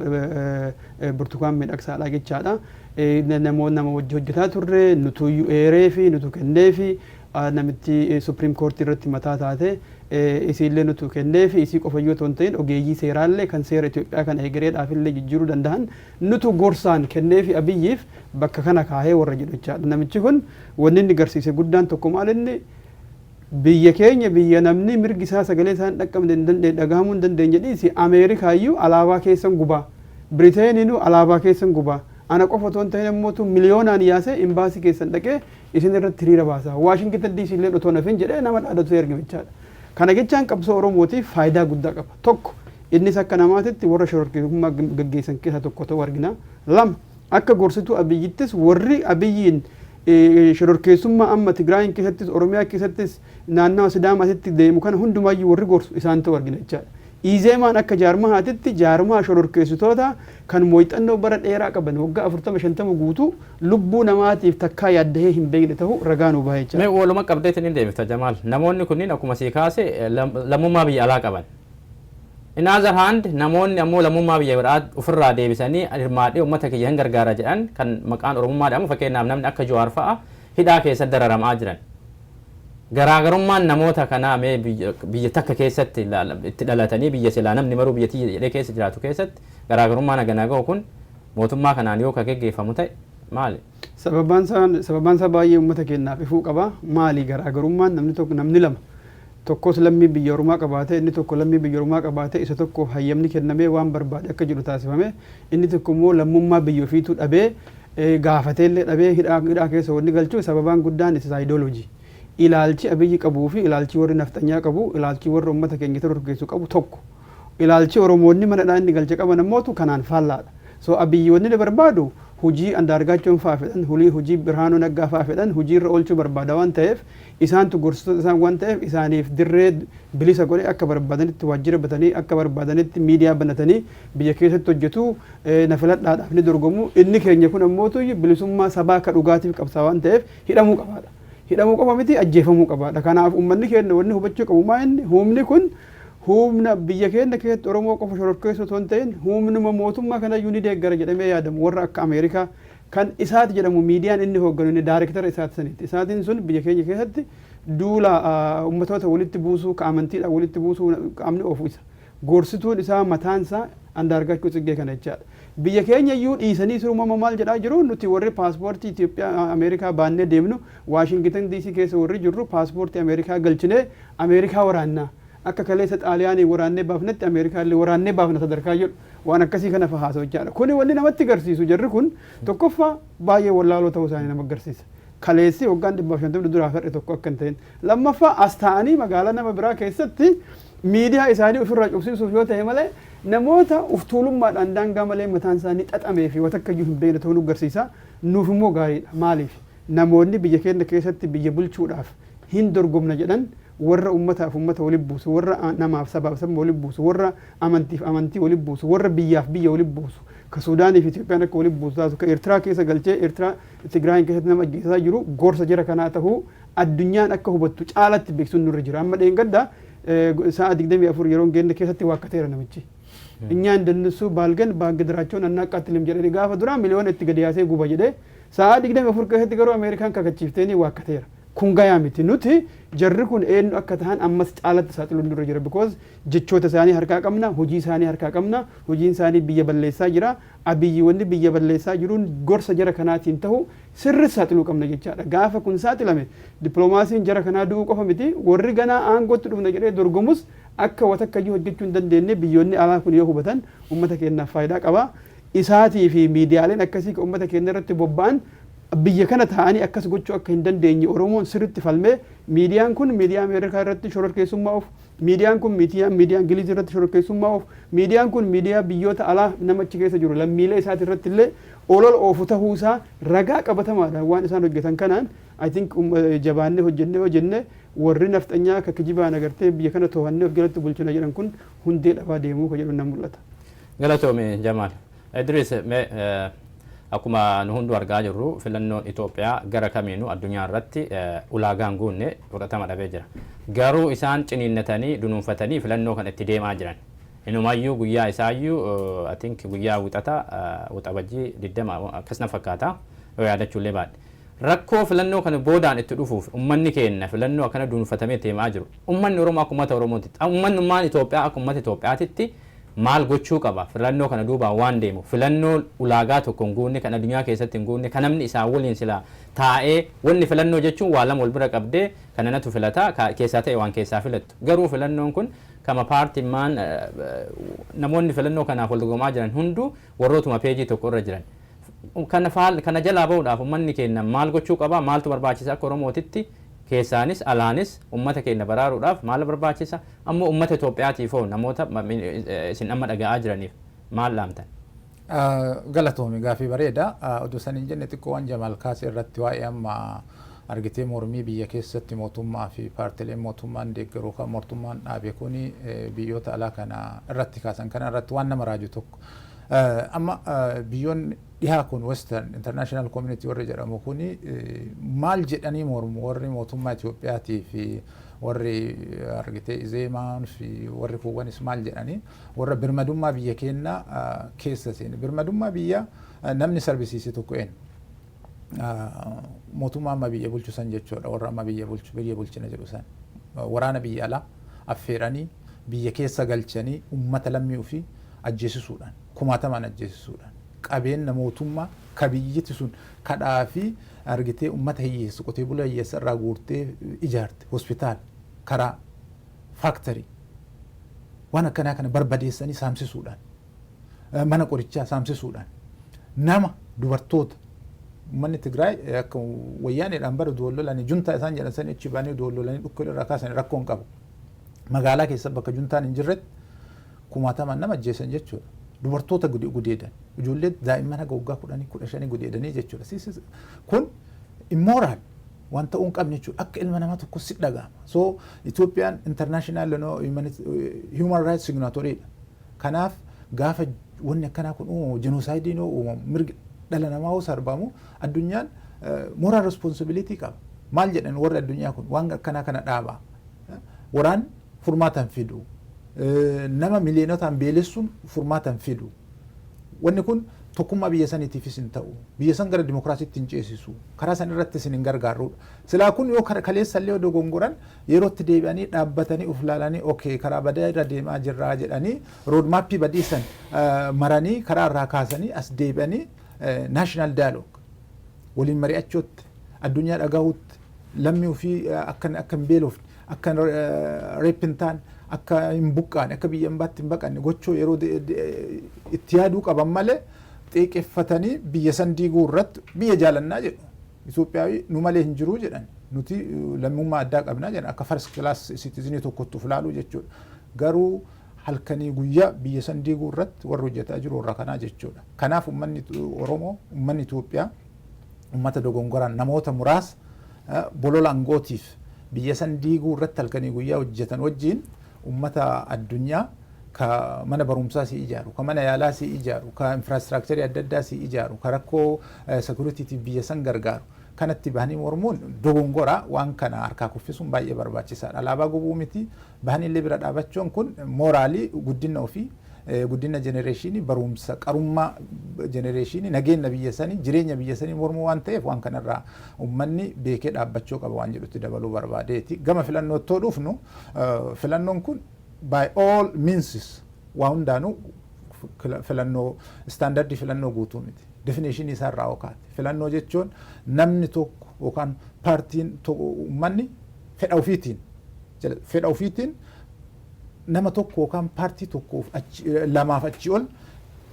Burtukaan Miidhagsaadha jechaadha. Namoonni nama wajji hojjetaa turre nutu eeree fi nutu kennee fi namitti Supreme Court irratti mataa taate isiillee nutu kennee fi isii qofa yoo ta'in ogeeyyii seeraallee kan seera Itoophiyaa kana egereedhaaf illee jijjiiruu danda'an nutu gorsaan kennee fi Abiyyiif bakka kana kaahee warra jedhu jechaadha. Namichi kun wanni inni agarsiise guddaan tokko maal inni biyya keenya biyya namni mirgi isaa sagalee isaan dhaqqabne dhagahamuu hin dandeenye dhiisi Ameerikaayyuu alaabaa keessan gubaa Biriteeniinuu alaabaa keessan gubaa ana qofa otoo hin ta'in immoo miliyoonaan yaasee imbaasii keessan dhaqee isin irratti hiriira baasa Waashingtan DC illee otoo nafin jedhee nama dhaadatu erga jechaadha. Kana jechaan qabsoo Oromootiif faayidaa guddaa qaba. Tokko innis akka namaatitti warra shororkeessummaa gaggeessan keessaa tokko ta'uu argina. Lama akka gorsituu Abiyyittis warri Abiyyiin shororkeessummaa amma Tigraayin keessattis Oromiyaa keessattis naannawa Sidaamaatti deemu kana hundumaayyuu warri gorsu isaan ta'u argina jechaadha. Izeemaan akka jaarmahaatitti jaarmaa shororkeessitoota kan muuxannoo bara dheeraa qaban waggaa 40-50 guutuu lubbuu namaatiif takkaa yaaddahee hin beekne ta'uu ragaa nu baay'ee jechaadha. Mee walumaa qabdeetiin hin deemta Jamaal. Namoonni kunniin akkuma sii kaase lammummaa biyya alaa qaban. In other hand namoonni ammoo lammummaa biyya biraa ofirraa deebisanii hirmaadhee uummata kiyya hin gargaara jedhan kan maqaan oromummaadhaan fakkeenyaaf namni akka Jawaar fa'a hidhaa keessa dararamaa jiran. Garaagarummaan namoota kanaa mee biyya takka keessatti itti dhalatanii biyya silaa namni maruu biyya tiyya jedhee keessa jiraatu keessatti garaagarummaan nagaa kun mootummaa kanaan yoo gaggeeffamu ta'e maali? Sababaan isaa baay'ee uummata keenyaaf ifuu qaba. Maali garaagarummaan namni lama tokkos lammii biyya Oromaa qabaate inni tokko lammii biyya Oromaa qabaate isa tokko hayyamni kennamee waan barbaade akka jiru taasifame inni tokko immoo lammummaa biyya ofiitu dhabee gaafateellee dhabee hidhaa keessa wanni galchuu sababaan guddaan isa ideoloojii. Ilaalchi abiyyi qabuu fi ilaalchi warri naftanyaa qabu ilaalchi warri uummata keenya shororkeessu qabu tokko. Ilaalchi Oromoonni manadhaa inni galche qaban ammootu kanaan faallaadha. So abiyyi wanni barbaadu hujii andaargaachoon fa'aa fedhan hujii Birhaanuu Naggaa fa'aa fedhan hojiirra oolchuu barbaada waan ta'eef isaantu gorsitoota isaan waan ta'eef isaaniif dirree bilisa godhe akka barbaadanitti waajjira batanii akka barbaadanitti miidiyaa banatanii biyya keessatti hojjetu na filadhaadhaaf ni dorgomu inni keenya kun ammootu bilisummaa sabaa akka dhugaatiif qabsaa waan ta'eef hidhamuu qabaadha. Hidhamuu qofa miti ajjeefamuu qabaadha. Kanaaf uummanni keenya wanni hubachuu qabu maa inni humni kun humna biyya keenya keessatti Oromoo qofa shororkeessu osoo hin ta'in humnuma mootummaa kanayyuu ni deeggara jedhamee yaadamu warra akka Ameerikaa kan isaati jedhamu miidiyaan inni hoogganu inni daayirektara isaati sanitti. Isaatiin sun biyya keenya keessatti duula uummatoota walitti buusuu ka amantiidhaan walitti buusuu qaamni oofu isa. Gorsituun isaa mataan isaa Andaargaachoo Tsiggee kana jechaadha. Biyya keenya iyyuu dhiisanii sirumama maal jedhaa jiru nuti warri paaspoortii Itoophiyaa Ameerikaa baannee deemnu Waashingitan DC keessa warri jirru paaspoortii Ameerikaa galchinee Ameerikaa waraannaa. Akka kaleessa Xaaliyaanii waraannee baafnetti Ameerikaa illee waraannee baafna sadarkaa jedhu waan akkasii kana haasa'u jechaadha. Kuni wanni namatti agarsiisu jarri kun tokkoffaa baay'ee wallaaloo ta'uu isaanii nama agarsiisa. Kaleessi waggaan 150 duraa har'e tokko akka hin ta'in. Lammaffaa as ta'anii magaalaa nama biraa keessatti miidiyaa isaanii ofirraa cubsiisuuf yoo ta'e malee namoota uftuulummaadhaan daangaa malee mataan isaanii xaxamee fi waan akka hin beekne ta'uu nu agarsiisa. Nuuf immoo gaariidha. Maaliif namoonni biyya keenya keessatti biyya bulchuudhaaf hin dorgomna jedhan warra ummataaf ummata walitti buusu warra namaaf sabaaf saba walitti buusu warra amantiif amantii walitti buusu warra biyyaaf biyya walitti buusu ka Suudaanii fi Itoophiyaan akka walitti buusu taasisu ka Eertiraa keessa galchee Eertiraa Tigraayin keessatti nama ajjeesaa jiru gorsa jara kanaa ta'uu addunyaan akka hubattu caalatti beeksuun nurra jira. Amma dheengaddaa sa'a 24 yeroo geenne keessatti waakkateera namichi. Inyaan dannisu baalgan baagdiraachon annaaqaatti lim jedhanii gaafa duraa miliyoona itti gadi yaasee guba jedhee sa'a 24 keessatti garuu Ameerikaan kakachiifteenii waakkateera. Kun gayaa miti nuti jarri kun eenyu akka ta'an ammas caalatti saaxiluun dura jira because jechoota isaanii harkaa qabna hojii isaanii harkaa qabna hojiin isaanii biyya balleessaa jira abiyyi wanni biyya balleessaa jiruun gorsa jara kanaatiin ta'u sirri saaxiluu qabna jechaadha. Gaafa kun saaxilame dippiloomaasiin jara kanaa du'uu qofa miti warri ganaa aangootti dhufna jedhee dorgomus akka watakkayyuu hojjechuu hin dandeenye biyyoonni alaa kun yoo hubatan uummata keenyaaf faayidaa qaba. Isaatii fi miidiyaaleen akkasii ka uummata keenya irratti bobba'an biyya kana ta'anii akkas gochuu akka hin dandeenye Oromoon sirriitti falmee miidiyaan kun miidiyaa Ameerikaa irratti shororkeessummaa of miidiyaan kun miidiyaa Ingilizii irratti shororkeessummaa of miidiyaan kun miidiyaa biyyoota alaa namachi keessa jiru lammiilee isaati irratti illee olol oofu ta'uu isaa ragaa qabatamaadha waan isaan hojjetan kanaan I think jabaannee hojjenne warri nafxanyaa akka kijibaan agartee biyya kana to'annee of jalatti bulchina jedhan kun hundee dhabaa deemuu ka jedhu nan mul'ata. Galatoome Jamaal. Idris akkuma nu hundu argaa jirru filannoon Itoophiyaa gara kamiinuu addunyaa irratti ulaagaan guunne fudhatama dhabee jira. Garuu isaan ciniinnatanii dunuunfatanii filannoo kan itti deemaa jiran. Inumayyuu guyyaa isaayyuu I think guyyaa waxabajjii 20 akkasna fakkaata yoo yaadachuullee baadhe. Rakkoo filannoo kana boodaan itti dhufuuf ummanni keenya filannoo akkana dunuunfatamee deemaa jiru. Ummanni Oromoo akka uummata Oromootti ummannummaan Itoophiyaa akka uummata Itoophiyaatitti maal gochuu qaba filannoo kana duubaan waan deemu filannoo ulaagaa tokko hin guunne kan addunyaa keessatti hin guunne kan namni isaa waliin sila taa'ee wanni filannoo jechuun waa lama wal bira qabdee kan natu filata keessaa ta'e waan keessaa filattu garuu filannoon kun kama paartimaan namoonni filannoo kanaaf wal dorgomaa jiran hundu warrootuma peejii tokko irra jiran kana jalaa bahuudhaaf ummanni keenya maal gochuu qaba maaltu barbaachisa akka Oromootitti keessaanis alaanis ummata keenya baraaruudhaaf maal barbaachisa ammoo ummata Itoophiyaatiif namoota isin amma dhaga'aa jiraniif maal laamtan? Galatoomi gaafii bareeda. Oduu saniin jenne xiqqoo waan Jamaal kaasee irratti waa'ee amma argitee mormii biyya keessatti mootummaa fi paartileen mootummaan deeggaruu kan mootummaan dhaabe kuni biyyoota alaa kana irratti kaasan kana irratti waan nama raaju tokko. Amma biyyoonni dhihaa kun western international community warri jedhamu kuni maal jedhanii mormu warri mootummaa Itoophiyaatii fi warri argitee Izeemaan fi warri kuuwwanis maal jedhanii warra birmadummaa biyya keenyaa keessa seene. Birmadummaa biyya namni sarbisiise tokko een mootummaa amma biyya bulchu san jechuudha. Warra amma biyya bulchina jedhu san waraana biyya alaa affeeranii biyya keessa galchanii ummata lammii ofii ajjeesisuudhaan kumaatamaan ajjeesisuudhaan qabeenya mootummaa ka biyyatti sun kadhaa fi argitee ummata hiyyeessu qotee bulaa hiyyeessa irraa guurtee ijaarte hospitaal karaa faaktarii waan akkanaa kana barbadeessanii saamsisuudhaan mana qorichaa saamsisuudhaan nama dubartoota ummanni Tigraay akka wayyaaneedhaan bara duwwallolanii juntaa isaan jedhan sanii achi baanii duwwallolanii dhukkoo irraa kaasan rakkoon qabu magaalaa keessa bakka juntaan hin jirretti kumaatamaan nama ajjeesan jechuudha. Dubartoota gudeedan ijoollee daa'imman haga waggaa 10-15 gudeedanii jechuudha. Kun immoral waan ta'uu hin qabne jechuudha. Akka ilma namaa tokko si dhaga'ama. So Itoophiyaan international human rights signatory dha. Kanaaf gaafa wanni akkanaa kun uumamu genocidein uumamu mirga dhala namaa sarbamu addunyaan moral responsibility qaba. Maal jedhan warri addunyaa kun waan akkanaa kana dhaabaa. Waraan furmaatan fidu. Nama miliyonotaan beelessuun furmaatan fidu. Wanni kun tokkummaa biyya saniitiifis hin ta'u. Biyya san gara dimokiraasiitti hin ceesisu. Karaa san irratti isin hin gargaarudha. Silaa kun yoo kaleessa illee odoo gongoran yerootti deebi'anii dhaabbatanii uf laalanii okey karaa badaa irra deemaa jirraa jedhanii roodmaappii badiisan maranii karaa irraa kaasanii as deebi'anii national dialogue waliin mari'achuutti addunyaa dhagahuutti lammii ofii akka hin beelofne akka reepintaan akka hin buqqaane akka biyya hambaatti hin baqanne gochuu yeroo itti yaaduu qaban malee xeeqeffatanii biyya san diiguu irratti biyya jaalannaa jedhu. Itoophiyaawi nu malee hin jiruu jedhan nuti lammummaa addaa qabnaa jedhan akka first class citizenii tokkotti of ilaaluu jechuudha. Garuu halkanii guyyaa biyya san diiguu irratti warra hojjetaa jiru warra kanaa jechuudha. Kanaaf ummanni Oromoo ummanni Itoophiyaa ummata dogongoraan namoota muraasa bolola angootiif biyya san diiguu irratti halkanii guyyaa hojjetan wajjin ummata addunyaa ka mana barumsaa si ijaaru ka mana yaalaa si ijaaru ka infraastrakcharii adda addaa si ijaaru ka rakkoo sekuritiitiif biyya san gargaaru kanatti bahanii mormuun dogongora waan kana harkaa kuffisuun baay'ee barbaachisaadha. Alaabaa gubuu miti bahanii illee bira dhaabachuun kun mooraalii guddina ofii guddina jenereeshinii barumsa qarummaa jenereeshinii nageenya biyya sanii jireenya biyya sanii mormuu waan ta'eef waan kanarraa ummanni beekee dhaabbachuu qaba waan jedhutti dabaluu barbaadeeti. Gama filannoottoo dhufnu filannoon kun by all means waa hundaanuu filannoo standardii filannoo guutuu miti. Definitionii isaarraa okaate. Filannoo jechuun namni tokko yookaan paartiin ummanni fedha ofiitiin nama tokko yookaan paartii tokkoof lamaaf achi ol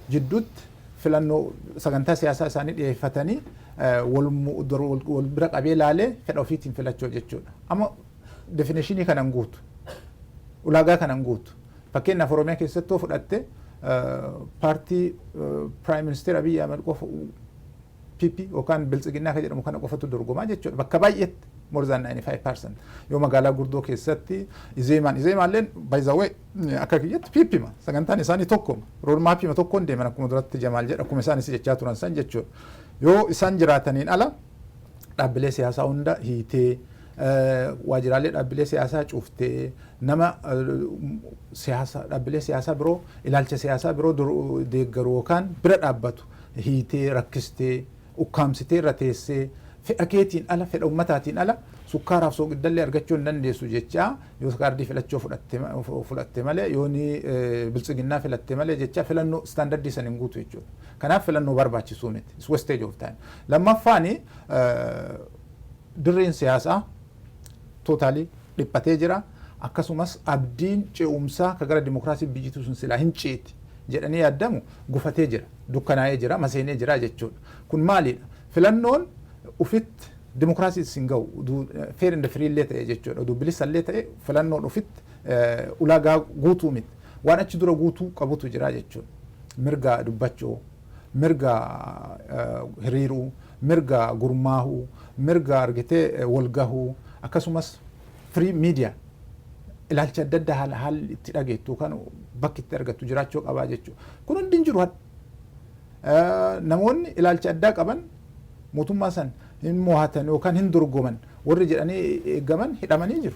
jidduutti filannoo sagantaa siyaasaa isaanii dhiyeeffatanii wal bira qabee laalee fedha ofiitiin filachuu jechuudha. Amma definitionii kanan guutu. Ulaagaa kanan guutu. Fakkeenyaaf Oromiyaa keessatti yoo fudhatte paartii Prime Minister Abiy Ahmed qofa PP yookaan biltsiginnaa kan jedhamu kana qofatu dorgomaa jechuudha. Bakka baay'eetti more than 95% yoo magaalaa guddoo keessatti Izeemaalleen by the way akka kiyyatti PP ma sagantaan isaanii tokkoma. Roodmaappii tokkoon deeman akkuma duratti Jamaal jedha akkuma isaanis jechaa turan san jechuudha. Yoo isaan jiraataniin ala dhaabbilee siyaasaa hunda hiitee waajiraalee dhaabbilee siyaasaa cuuftee nama siyaasaa dhaabbilee siyaasaa biroo ilaalcha siyaasaa biroo deeggaru yookaan bira dhaabbatu hiitee rakkistee ukkaamsitee irra teessee fedha keetiin ala fedha ummataatiin ala sukkaaraaf soogiddalee argachuu hin dandeessu jechaa yoo kaardii filachuu fudhatte malee yoo biltsiginnaa filatte malee jechaa filannoo standardii san hin guutu jechuudha. Kanaaf filannoo barbaachisuu miti. It's wastage of time. Lammaffaani dirreen siyaasaa tootaalii dhiphatee jira. Akkasumas abdiin ce'umsaa ka gara dimokiraasii biyyitu sun silaa hin ceeti jedhanii yaadamu gufatee jira, dukkanaa'ee jira, maseenee jira jechuudha. Kun maalidha? Filannoon ufitti dimokiraasii sin ga'u fair and free illee ta'e jechuudha. Bilisa illee ta'e filannoon ufitti ulaagaa guutuu miti. Waan achi dura guutuu qabutu jira jechuudha. Mirga dubbachuu, mirga hiriiruu, mirga gurmaahuu, mirga argitee walgahuu akkasumas free media ilaalcha adda addaa haala itti dhageettu kan bakki itti argattu jiraachuu qabaa jechuudha. Kun hundi hin jiru namoonni ilaalcha addaa qaban mootummaa san hin mo'atan yookaan hin dorgoman warri jedhanii eeggaman hidhamanii jiru.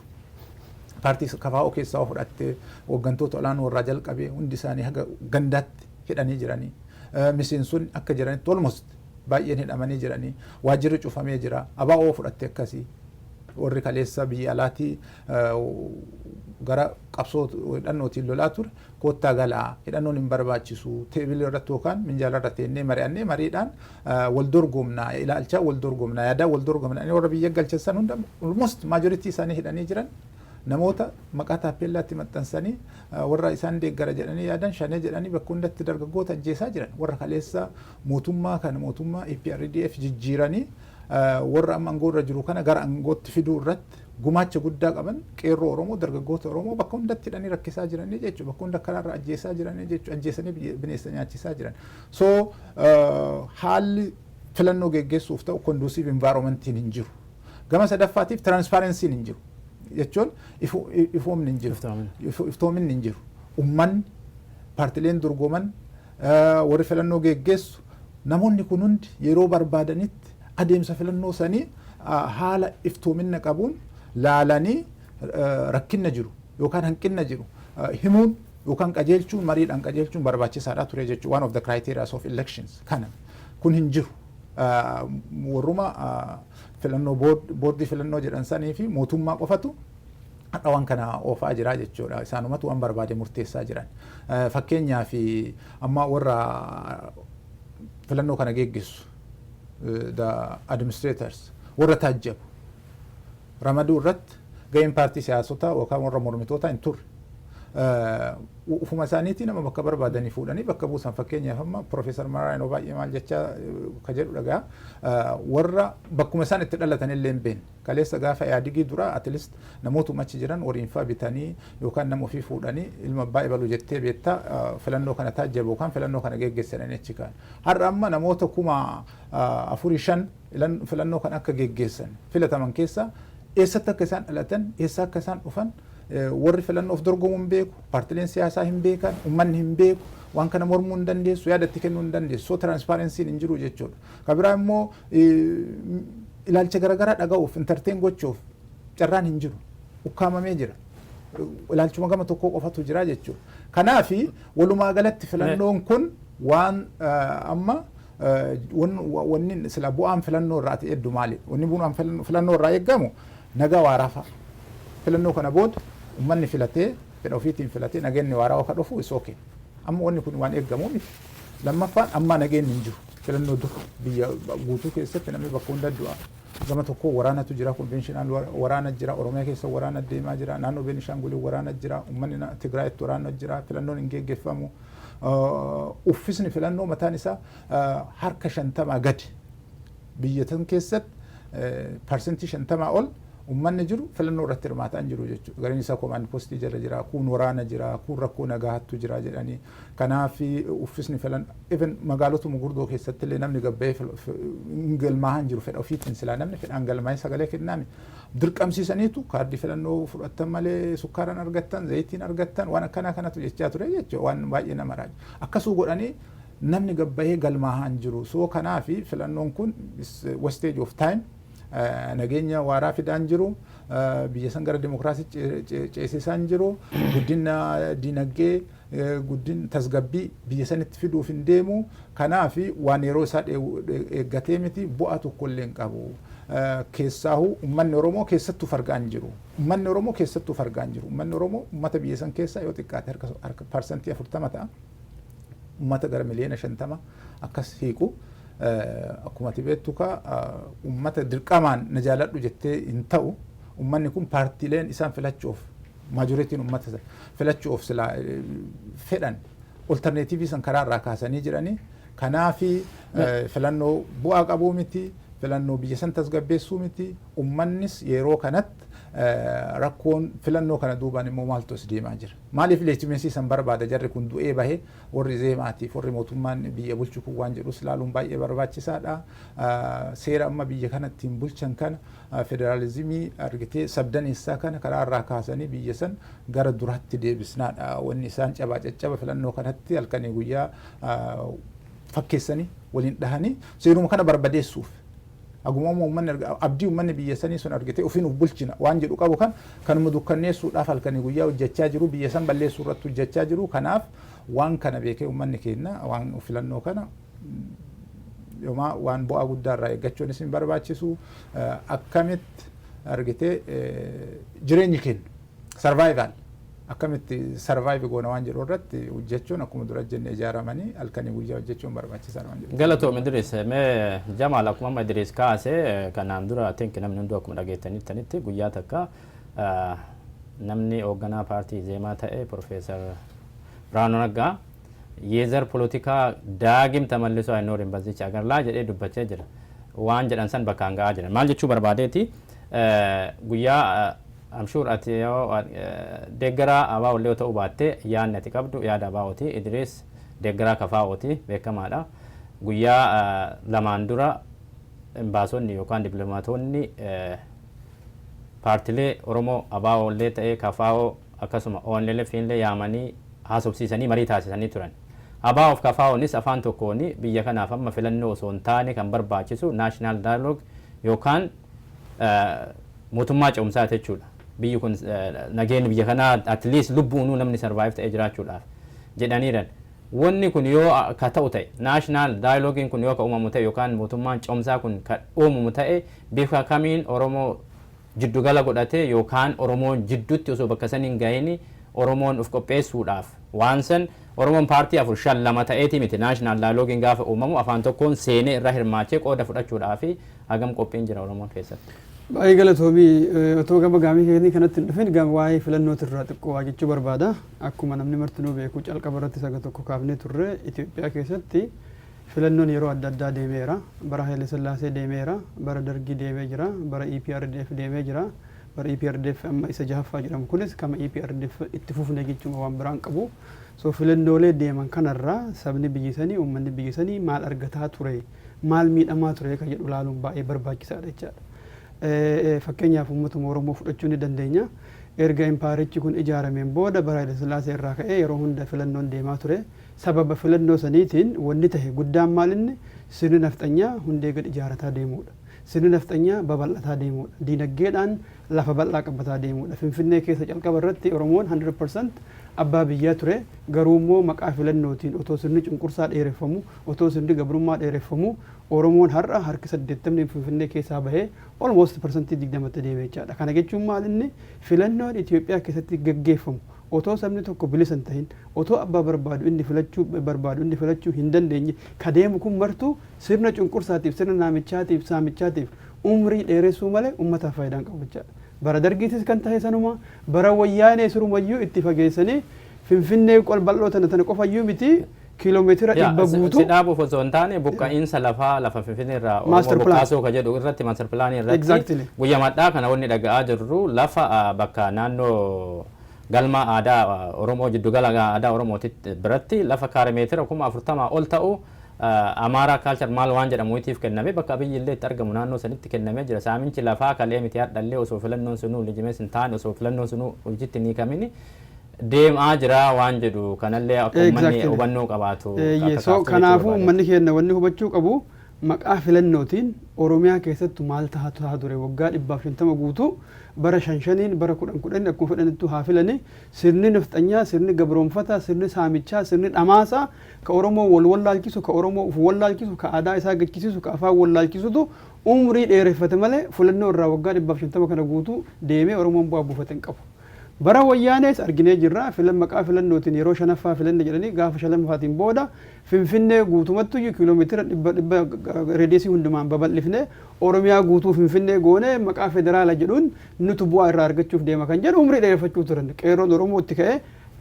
Paartii KFO keessaa fudhattee hooggantoota olaanoo irraa jalqabee hundi isaanii haga gandaatti hidhanii jiranii. Miseensonni akka jiranitti almost baay'een hidhamanii jiranii. Waajjirri cufamee jira. ABO fudhattee akkasii. Warri kaleessa biyya alaatii gara qabsoo hidhannootiin lolaa ture koottaa galaa hidhannoon hin barbaachisu teebilii irratti yookaan minjaala irratti teennee mari'annee mariidhaan wal dorgomnaa ilaalchaa wal dorgomnaa yaadaa wal dorgomnaa warra biyya galcheessan hunda almost majority isaanii hidhanii jiran namoota maqaa taappeellaatti maxxansanii warra isaan deeggara jedhanii yaadan shanee jedhanii bakka hundatti dargaggoota ajjeesaa jiran warra kaleessa mootummaa kana mootummaa EPRDF jijjiiranii warra amma aangoo irra jiru kana gara aangootti fiduu irratti gumaacha guddaa qaban qeerroo Oromoo dargaggoota Oromoo bakka hundatti hidhanii rakkisaa jiranii jechuudha. Bakka hunda karaarra ajjeesaa jiranii jechuudha. Ajjeesanii bineensa nyaachisaa jiran. So haalli filannoo geggeessuuf ta'u conducive environmentiin hin jiru. Gama sadaffaatiif transparency'n hin jiru. Jechuun ifoomni hin jiru. Iftoominni hin jiru. Ummanni paartileen dorgoman warri filannoo geggeessu namoonni kun hundi yeroo barbaadanitti adeemsa filannoo sanii haala iftoominna qabuun laalanii rakkinna jiru yookaan hanqinna jiru himuun yookaan qajeelchuun mariidhaan qajeelchuun barbaachisaadha ture jechuudha. One of the criteria of elections kana kun hin jiru. Warruma filannoo boordii filannoo jedhan sanii fi mootummaa qofatu waan kana oofaa jira jechuudha. Isaanumatu waan barbaade murteessaa jiran. Fakkeenyaaf amma warra filannoo kana geggeessu the administrators warra taajjabu ramaduu irratti ga'een paartii siyaasotaa yookaan warra mormitootaa hin turre. Ufuma isaaniitii nama bakka barbaadanii fuudhanii bakka buusan fakkeenyaaf amma Profeesar Maraayinoo baay'ee maal jechaa ka jedhu dhagaa warra bakkuma isaan itti dhalatan illee hin beekne kaleessa gaafa yaadigii dura at least namootuma achi jiran wariinfaa bitanii yookaan nama ofii fuudhanii ilma baay'ee balu jettee beektaa filannoo kana taajjabu yookaan filannoo kana geggeessanii achi kaan. Har'a amma namoota 4,500 filannoo kana akka geggeessan filataman keessaa eessatti akka isaan dhalatan eessa akka isaan dhufan warri filannoof dorgomuu hin beeku paartileen siyaasaa hin beekan ummanni hin beeku waan kana mormuu hin dandeessu yaadatti kennuu hin dandeessu so transparency'n hin jiru jechuudha. Kabiraa immoo ilaalcha garaagaraa dhaga'uuf entertain gochuuf carraan hin jiru ukkaamamee jira ilaalchuma gama tokkoo qofatu jira jechuudha. Kanaafi walumaa galatti filannoon kun waan amma wanni sila bu'aan filannoo irraa ta'e hedduu maali? Wanni bu'aan filannoo irraa eeggamu nagaa waaraafa. Filannoo kana booda ummanni filatee fedha ofiitiin filatee nageenyi waaraa akka dhufu is okay. Amma wanni kun waan eeggamu miti. Lammaffaan amma nageenyi hin jiru. Filannoo dur biyya guutuu keessatti namni bakka hunda du'a. Gama tokko waraanatu jira, konvenshinal waraana jira, Oromiyaa keessa waraana deemaa jira, naannoo Beenishaangulii waraana jira, ummanni Tigraayitti waraana jira, filannoon hin geggeeffamu. Uffisni filannoo mataan isaa harka 50 gadi. Biyya tan keessatti parsentii 50 ol ummanni jiru filannoo irratti hirmaataa jiru jechuudha. Gariin isaa komaand poostii jala jira, kun waraana jira, kun rakkoo nagaattu jira jedhanii. Kanaaf uffisni filannoo even magaalotuma gurguddoo keessatti illee namni gabba'ee galmaahan jiru fedha ofiitiin silaa namni fedhaan galmaa'ee sagalee kennaami. Dirqamsiisaniitu kaardii filannoo fudhattan malee sukkaaran argattan, zayitiin argattan waan akkanaa kanatu jechaa ture jechuudha. Waan baay'ee nama raaja. Akkasuu godhanii namni gabba'ee galmaahan jiru. So kanaaf filannoon kun wastage of time nageenya waaraa fidaan jiru biyya san gara demokraasii ceesisaan jiru guddina dinagdee guddin tasgabbii biyya sanitti fiduuf hin deemu kanaaf waan yeroo isaa eeggatee miti bu'aa tokko illee hin qabu. Keessaahu ummanni Oromoo keessattuu fargaan jiru. Ummanni Oromoo keessattuu fargaan jiru. Ummanni Oromoo ummata biyya san keessaa yoo xiqqaate harka parsantii 40 ta'a. Ummata gara miliyoona 50 akkas hiiku. Akkuma beektu ka ummata dirqamaan na jaaladhu jettee hin ta'u ummanni kun paartiileen isaan filachuuf maajoritiin ummata filachuuf sila fedhan alternatiivii san karaa irraa kaasanii jiranii kanaafi filannoo bu'aa qabuu miti filannoo biyya san tasgabbeessuu miti ummannis yeroo kanatti rakkoon filannoo kana duubaan immoo maaltu as deemaa jira maaliif leejimensii san barbaada jarri kun du'ee bahee warri zeemaatiif warri mootummaan biyya bulchu kun waan jedhus ilaaluun baay'ee barbaachisaadha seera amma biyya kanattiin bulchan kana federaalizimii argitee sabdaneessaa kana karaa irraa kaasanii biyya san gara duraatti deebisnaadha wanni isaan cabaa caccaba filannoo kanatti halkanii guyyaa fakkeessanii waliin dhahanii seeruma kana barbadeessuuf aguma uummanni abdii uummanni biyya sanii sun argitee ofiin uf bulchina waan jedhu qabu kanuma dukkanneessuudhaaf halkanii guyyaa hojjechaa jiru biyya san balleessuu irratti hojjechaa jiru kanaaf waan kana beekee uummanni keenya waan filannoo kana yooma waan bu'aa guddaa irraa eeggachuun isin barbaachisu akkamitti argitee jireenyi keenya survival akkamitti survive goona waan jedhu irratti hojjechuun akkuma dura jenne ijaaramanii halkanii guyyaa hojjechuun barbaachisaadha waan jedhu. Galatoom Idris mee Jamaal akkuma Idris kaase kanaan dura think namni hunduu akkuma dhageettanitti guyyaa takka namni hoogganaa paartii Zeemaa ta'e Profeesar Biraanuu Naggaa yeezar politikaa daagim tamallisoo ayinooriin bazicha agarlaa jedhee dubbachaa jira waan jedhan san bakkaan ga'aa jiran maal jechuu barbaadeeti guyyaa I'm sure ati deeggaraa abaa'ollee ta'uu baatte yaadni ati qabdu yaada abaa'ooti Idris deeggaraa kafaa'ooti beekamaadha guyyaa lamaan dura baasonni yookaan dippiloomaatonni paartilee Oromoo abaa'ollee ta'ee kafaa'oo akkasuma ONLF fiinlee yaamanii haasofsiisanii marii taasisanii turan abaa'oof kafaa'oonis afaan tokkoon biyya kanaaf amma filannoo osoo hin taane kan barbaachisu national dialogue yookaan mootummaa ce'umsaa jechuudha biyyi kun nageenya biyya kanaa at least lubbuunuu namni survive ta'ee jiraachuudhaaf jedhaniiran wanni kun yoo ka ta'u ta'e national dialogue kun yoo ka uumamu ta'e yookaan mootummaan ce'umsaa kun ka uumamu ta'e bifa kamiin Oromoo jiddugala godhatee yookaan Oromoon jidduutti osoo bakka saniin ga'ini Oromoon uf qopheessuudhaaf waan san Oromoon paartii 4-2 ta'eeti miti national dialogue gaafa uumamu afaan tokkoon seenee irraa hirmaachee qooda fudhachuudhaaf hagam qophiin jira Oromoon keessatti. Baay'ee galatoomii otoo gama gaamii keenii kanatti hin dhufin gama waa'ee filannootii irraa xiqqoo waa jechuu barbaada akkuma namni martinuu beeku calqaba irratti saga tokko kaafnee turre Itoophiyaa keessatti filannoon yeroo adda addaa deemeera bara Haile Sillaasee deemeera bara Dargii deemee jira bara EPRDF deemee jira bara EPRDF amma isa jahaffaa jedhamu kunis kama EPRDF itti fufne jechuun waan biraan qabu so filannoolee deeman kanarraa sabni biyyisanii uummanni biyyisanii maal argataa ture maal miidhamaa ture kan jedhu ilaaluun baay'ee barbaachisaadha jechaadha. Fakkeenyaaf uummatuma Oromoo fudhachuu ni dandeenya erga impaarichi kun ijaarameen booda bara Haile Sillaasee irraa ka'ee yeroo hunda filannoon deemaa ture sababa filannoo saniitiin wanni tahe guddaan maalinni sirni nafxanyaa hundee gad ijaarataa deemuudha sirni nafxanyaa babal'ataa deemuudha diinagdeedhaan lafa bal'aa qabataa deemuudha Finfinnee keessa calqaba irratti Oromoon 100% abbaa biyyaa ture garuu immoo maqaa filannootiin otoo sirni cunqursaa dheereffamu otoo sirni gabrummaa dheereffamu Oromoon har'a harki 80 Finfinnee keessaa bahee almost % 20 deemee jechaadha kana jechuun maalinni filannoon Itoophiyaa keessatti gaggeeffamu otoo sabni tokko bilisa hin tahin otoo abbaa barbaadu inni filachuu hin dandeenye ka deemu kun martuu sirna cunqursaatiif sirna naamichaatiif saamichaatiif umrii dheeressuu malee uummataaf faayidaan qabu jechaadha bara Dargiitis kan tahe sanuma bara Wayyaanee sirumayyuu itti fageessanii Finfinnee qol bal'oo tana qofayyuu miti kiiloomeetira dhibba guutuu sidhaabuuf osoo hin taane buqqa'iinsa lafa Finfinnee irraa Oromoo buqqaasoo ka jedhu irratti master pilaanii irratti guyyaa madhaa kana wanni dhaga'aa jirru lafa bakka naannoo galma aadaa Oromoo jiddugala aadaa Oromootitti biratti lafa kiiloomeetira 40,000 ol ta'u Amaaraa Culture maal waan jedhamuutiif kenname bakka biyyi illee itti argamu naannoo sanitti kennamee jira saamichi lafaa kalee miti hadhallee osoo filannoon sunuu lijimees hin taane osoo filannoon sunuu hojiitti hin hiikamini deemaa jira waan jedhu kanallee akka uummanni hubannoo qabaatu. Kanaafuu uummanni keenya wanni hubachuu qabu maqaa filannootiin Oromiyaa keessattu maal tahaa ture waggaa 150 guutuu bara 5 bara 10 akkuma fedhanitti haa filani sirni nafxanyaa sirni gabroonfataa sirni saamichaa sirni dhamaasaa ka Oromoo wallaalchisu ka Oromoo uf wallaalchisu ka aadaa isaa gachisiisu ka afaan wallaalchisutu umrii dheereffate malee filannoo irraa waggaa 150 kana guutuu deemee Oromoon bu'aa buufate hin qabu. bara Wayyaanees arginee jirra maqaa filannootiin yeroo shanaffaa filanne jedhanii gaafa shanaffaatiin booda Finfinnee guutumattu kiiloomeetira dhibba reediyeesii hundumaan babal'ifne Oromiyaa guutuu Finfinnee goone maqaa federaala jedhuun nuti bu'aa irraa argachuuf deema kan jedhu umrii dheereffachuu turan qeerroon Oromoo itti ka'ee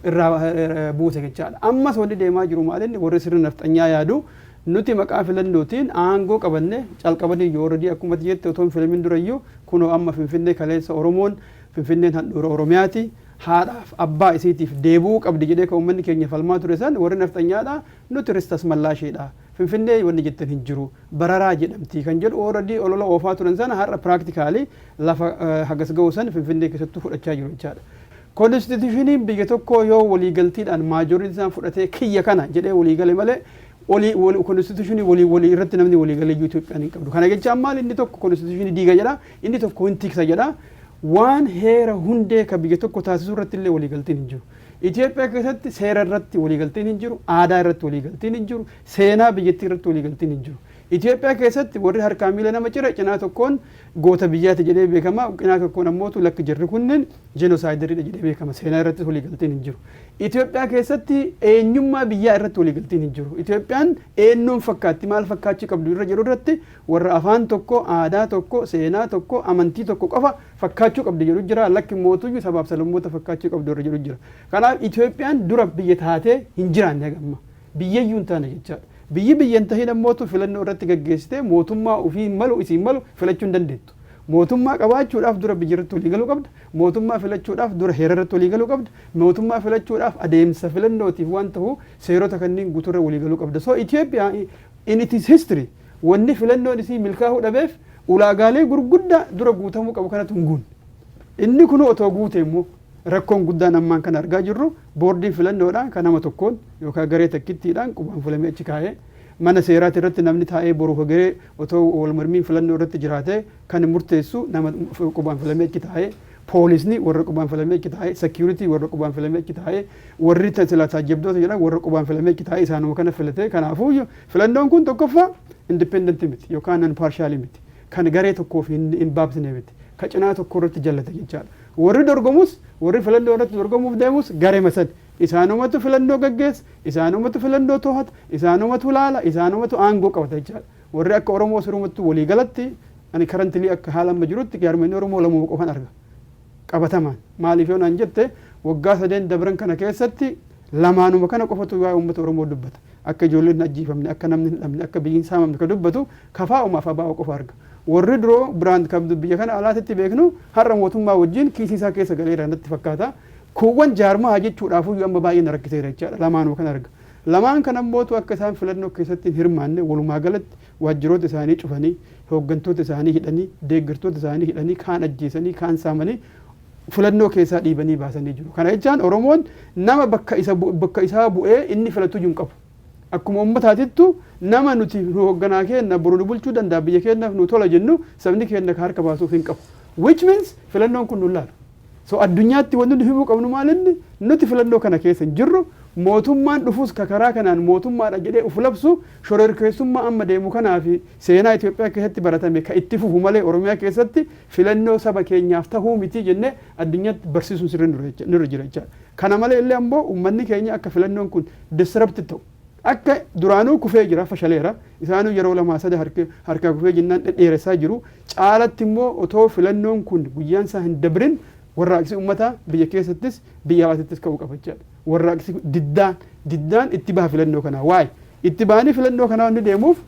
irraa buuse jechaadha. Ammas wanti deemaa jiru maalinni warri sirna nafxanyaa yaadu nuti maqaa filannootiin aangoo qabanne calqabanii yoo already akkuma jette otoo filamiin durayyuu kunoo amma Finfinnee kaleessa Oromoon Finfinneen handhuura Oromiyaati. Haadhaaf abbaa isiitiif deebuu qabdi jedhee kan uummanni keenya falmaa ture san warri nafxanyaadha nuti ristas mallaasheedha. Finfinnee wanni jettan hin jiru bararaa jedhamti kan jedhu ooradii olola oofaa turan sana har'a piraaktikaalii lafa hagas ga'u san Finfinnee keessattuu fudhachaa jiru jechaadha. Konstitushiniin biyya tokko yoo waliigaltiidhaan maajoriitii isaan fudhatee kiyya kana jedhee waliigale malee konstitushinii walii irratti namni waliigalee Itoophiyaan hin qabdu. Kana jechaan maal inni tokko konstitushinii diiga jedha inni tokko hin tiksa jedha. Waan heera hundee ka biyya tokko taasisuu irratti illee waliigaltiin hin jiru. Itoophiyaa keessatti seera irratti waliigaltiin hin jiru, aadaa irratti waliigaltiin hin jiru, seenaa biyyattii irratti waliigaltiin hin jiru. Itoophiyaa keessatti warri harkaa miila nama cire cinaa tokkoon goota biyyaati jedhee beekama, cinaa tokkoon ammoo lakki jirri kunneen jenosaayidariidha jedhee beekama. Seenaa irratti waliigaltiin hin jiru. Itoophiyaa keessatti eenyummaa biyyaa irratti waliigaltiin hin jiru. Itoophiyaan eenyuun fakkaatti maal fakkaachuu qabdu irra jedhu irratti warra afaan tokko, aadaa tokko, seenaa tokko, amantii tokko qofa fakkaachuu qabdu jedhu jira. Lakki mootummaa sabaaf sablammoota fakkaachuu qabdu irra jedhu jira. Kanaaf Itoophiyaan dura biyya taatee hin jiraanne hagamma. Biyyayyuu hin taane jechaadha. Biyyan tahin ammootu filannoo irratti gaggeessite mootummaa ofii malu isiin malu filachuu hin dandeettu. Mootummaa qabaachuudhaaf dura biyya irratti waliigaluu qabda. Mootummaa filachuudhaaf dura heera irratti waliigaluu qabda. Mootummaa filachuudhaaf adeemsa filannootiif waan ta'u seerota kanneen guuturra waliigaluu qabda. So Itoophiyaa in its history wanni filannoon isii milkaa'uu dhabeef ulaagaalee gurguddaa dura guutamuu qabu kanatu hin guunne. Inni kun otoo guute immoo rakkoon guddaan ammaan kan argaa jirru boordiin filannoodhaan kan nama tokkoon yookaan garee takkittiidhaan qubaan filamee achi kaa'ee mana seeraati irratti namni taa'ee boruuf garee otoo wal mormiin filannoo irratti jiraatee kan murteessu nama qubaan filamee achi taa'ee poolisni warra qubaan filamee achi taa'ee sekiuritii warra qubaan filamee achi taa'ee warri tajaajiltoota jedhan warra qubaan filamee achi taa'ee isaanuma kana filatee kanaafuu filannoon kun tokkoffaa independent miti yookaan non partial miti kan garee tokkoof hin baabsine miti ka cinaa tokko irratti jallate jechaadha. Warri dorgomus warri filannoo irratti dorgomuuf deemus garee masad isaanumatu filannoo gaggeessa isaanumatu filannoo to'ata isaanumatu laala isaanumatu aangoo qabata jechaadha. Warri akka Oromoo sirumatti walii galatti ani karantilii akka haala amma jirutti jaarmanii Oromoo lamuu qofan arga qabatamaan maaliif yoo naan jette waggaa 3 dabran kana keessatti lamaanuma kana qofatu waa uummata Oromoo dubbata akka ijoolleen ajjiifamne akka namni hin dhabne akka biyyiin saamamne ka dubbatu kafaa uumaaf abaa qofa arga. Warri duroo biraan kabdu biyya kana alaatti beeknu har'a mootummaa wajjin kiisii isaa keessa galeera natti fakkaata. Kuuwwan jaarmaa jechuudhaaf amma baay'ee na rakkiseera jechaadha lamaanuma kan arga. Lamaan kan ammootu akka isaan filannoo keessatti hin hirmaanne walumaa galatti waajjiroota isaanii cufanii hooggantoota isaanii hidhanii deeggartoota isaanii hidhanii kaan ajjeesanii kaan saamanii filannoo keessaa dhiibanii baasanii jiru. Kana jechaan Oromoon nama bakka isaa bu'ee inni filatu hin qabu. Akkuma uummataatittu nama nuti hoogganaa keenya boru nu bulchuu danda'a biyya keenyaaf nu tola jennu sabni keenya harka baasuuf hin qabu. Which means filannoon kun nullaadha. So addunyaatti wanti nu himuu qabnu maalinni nuti filannoo kana keessa hin jirru mootummaan dhufuus karaa kanaan mootummaadha jedhee uf labsu shororkeessummaa amma deemu kanaa fi seenaa Itoophiyaa keessatti baratame ka itti fufu malee Oromiyaa keessatti filannoo saba keenyaaf tahuu miti jennee addunyaatti barsiisuun sirrii nurra jira jechaadha. Kana malee illee ammoo uummanni keenya akka filannoon kun disrupted ta'u akka duraanuu kufee jira fashaleera isaanuu yeroo lamaa sada harkaa kufee jennaan dhedheeressaa jiru caalatti immoo otoo filannoon kun guyyaan isaa hin dabrin warraaqsi uummataa biyya keessattis biyya alaattis ka'uu qaba jechaadha. Warraaqsi diddaan itti baha filannoo kanaa waa'ee itti bahanii filannoo kanaa wanni deemuuf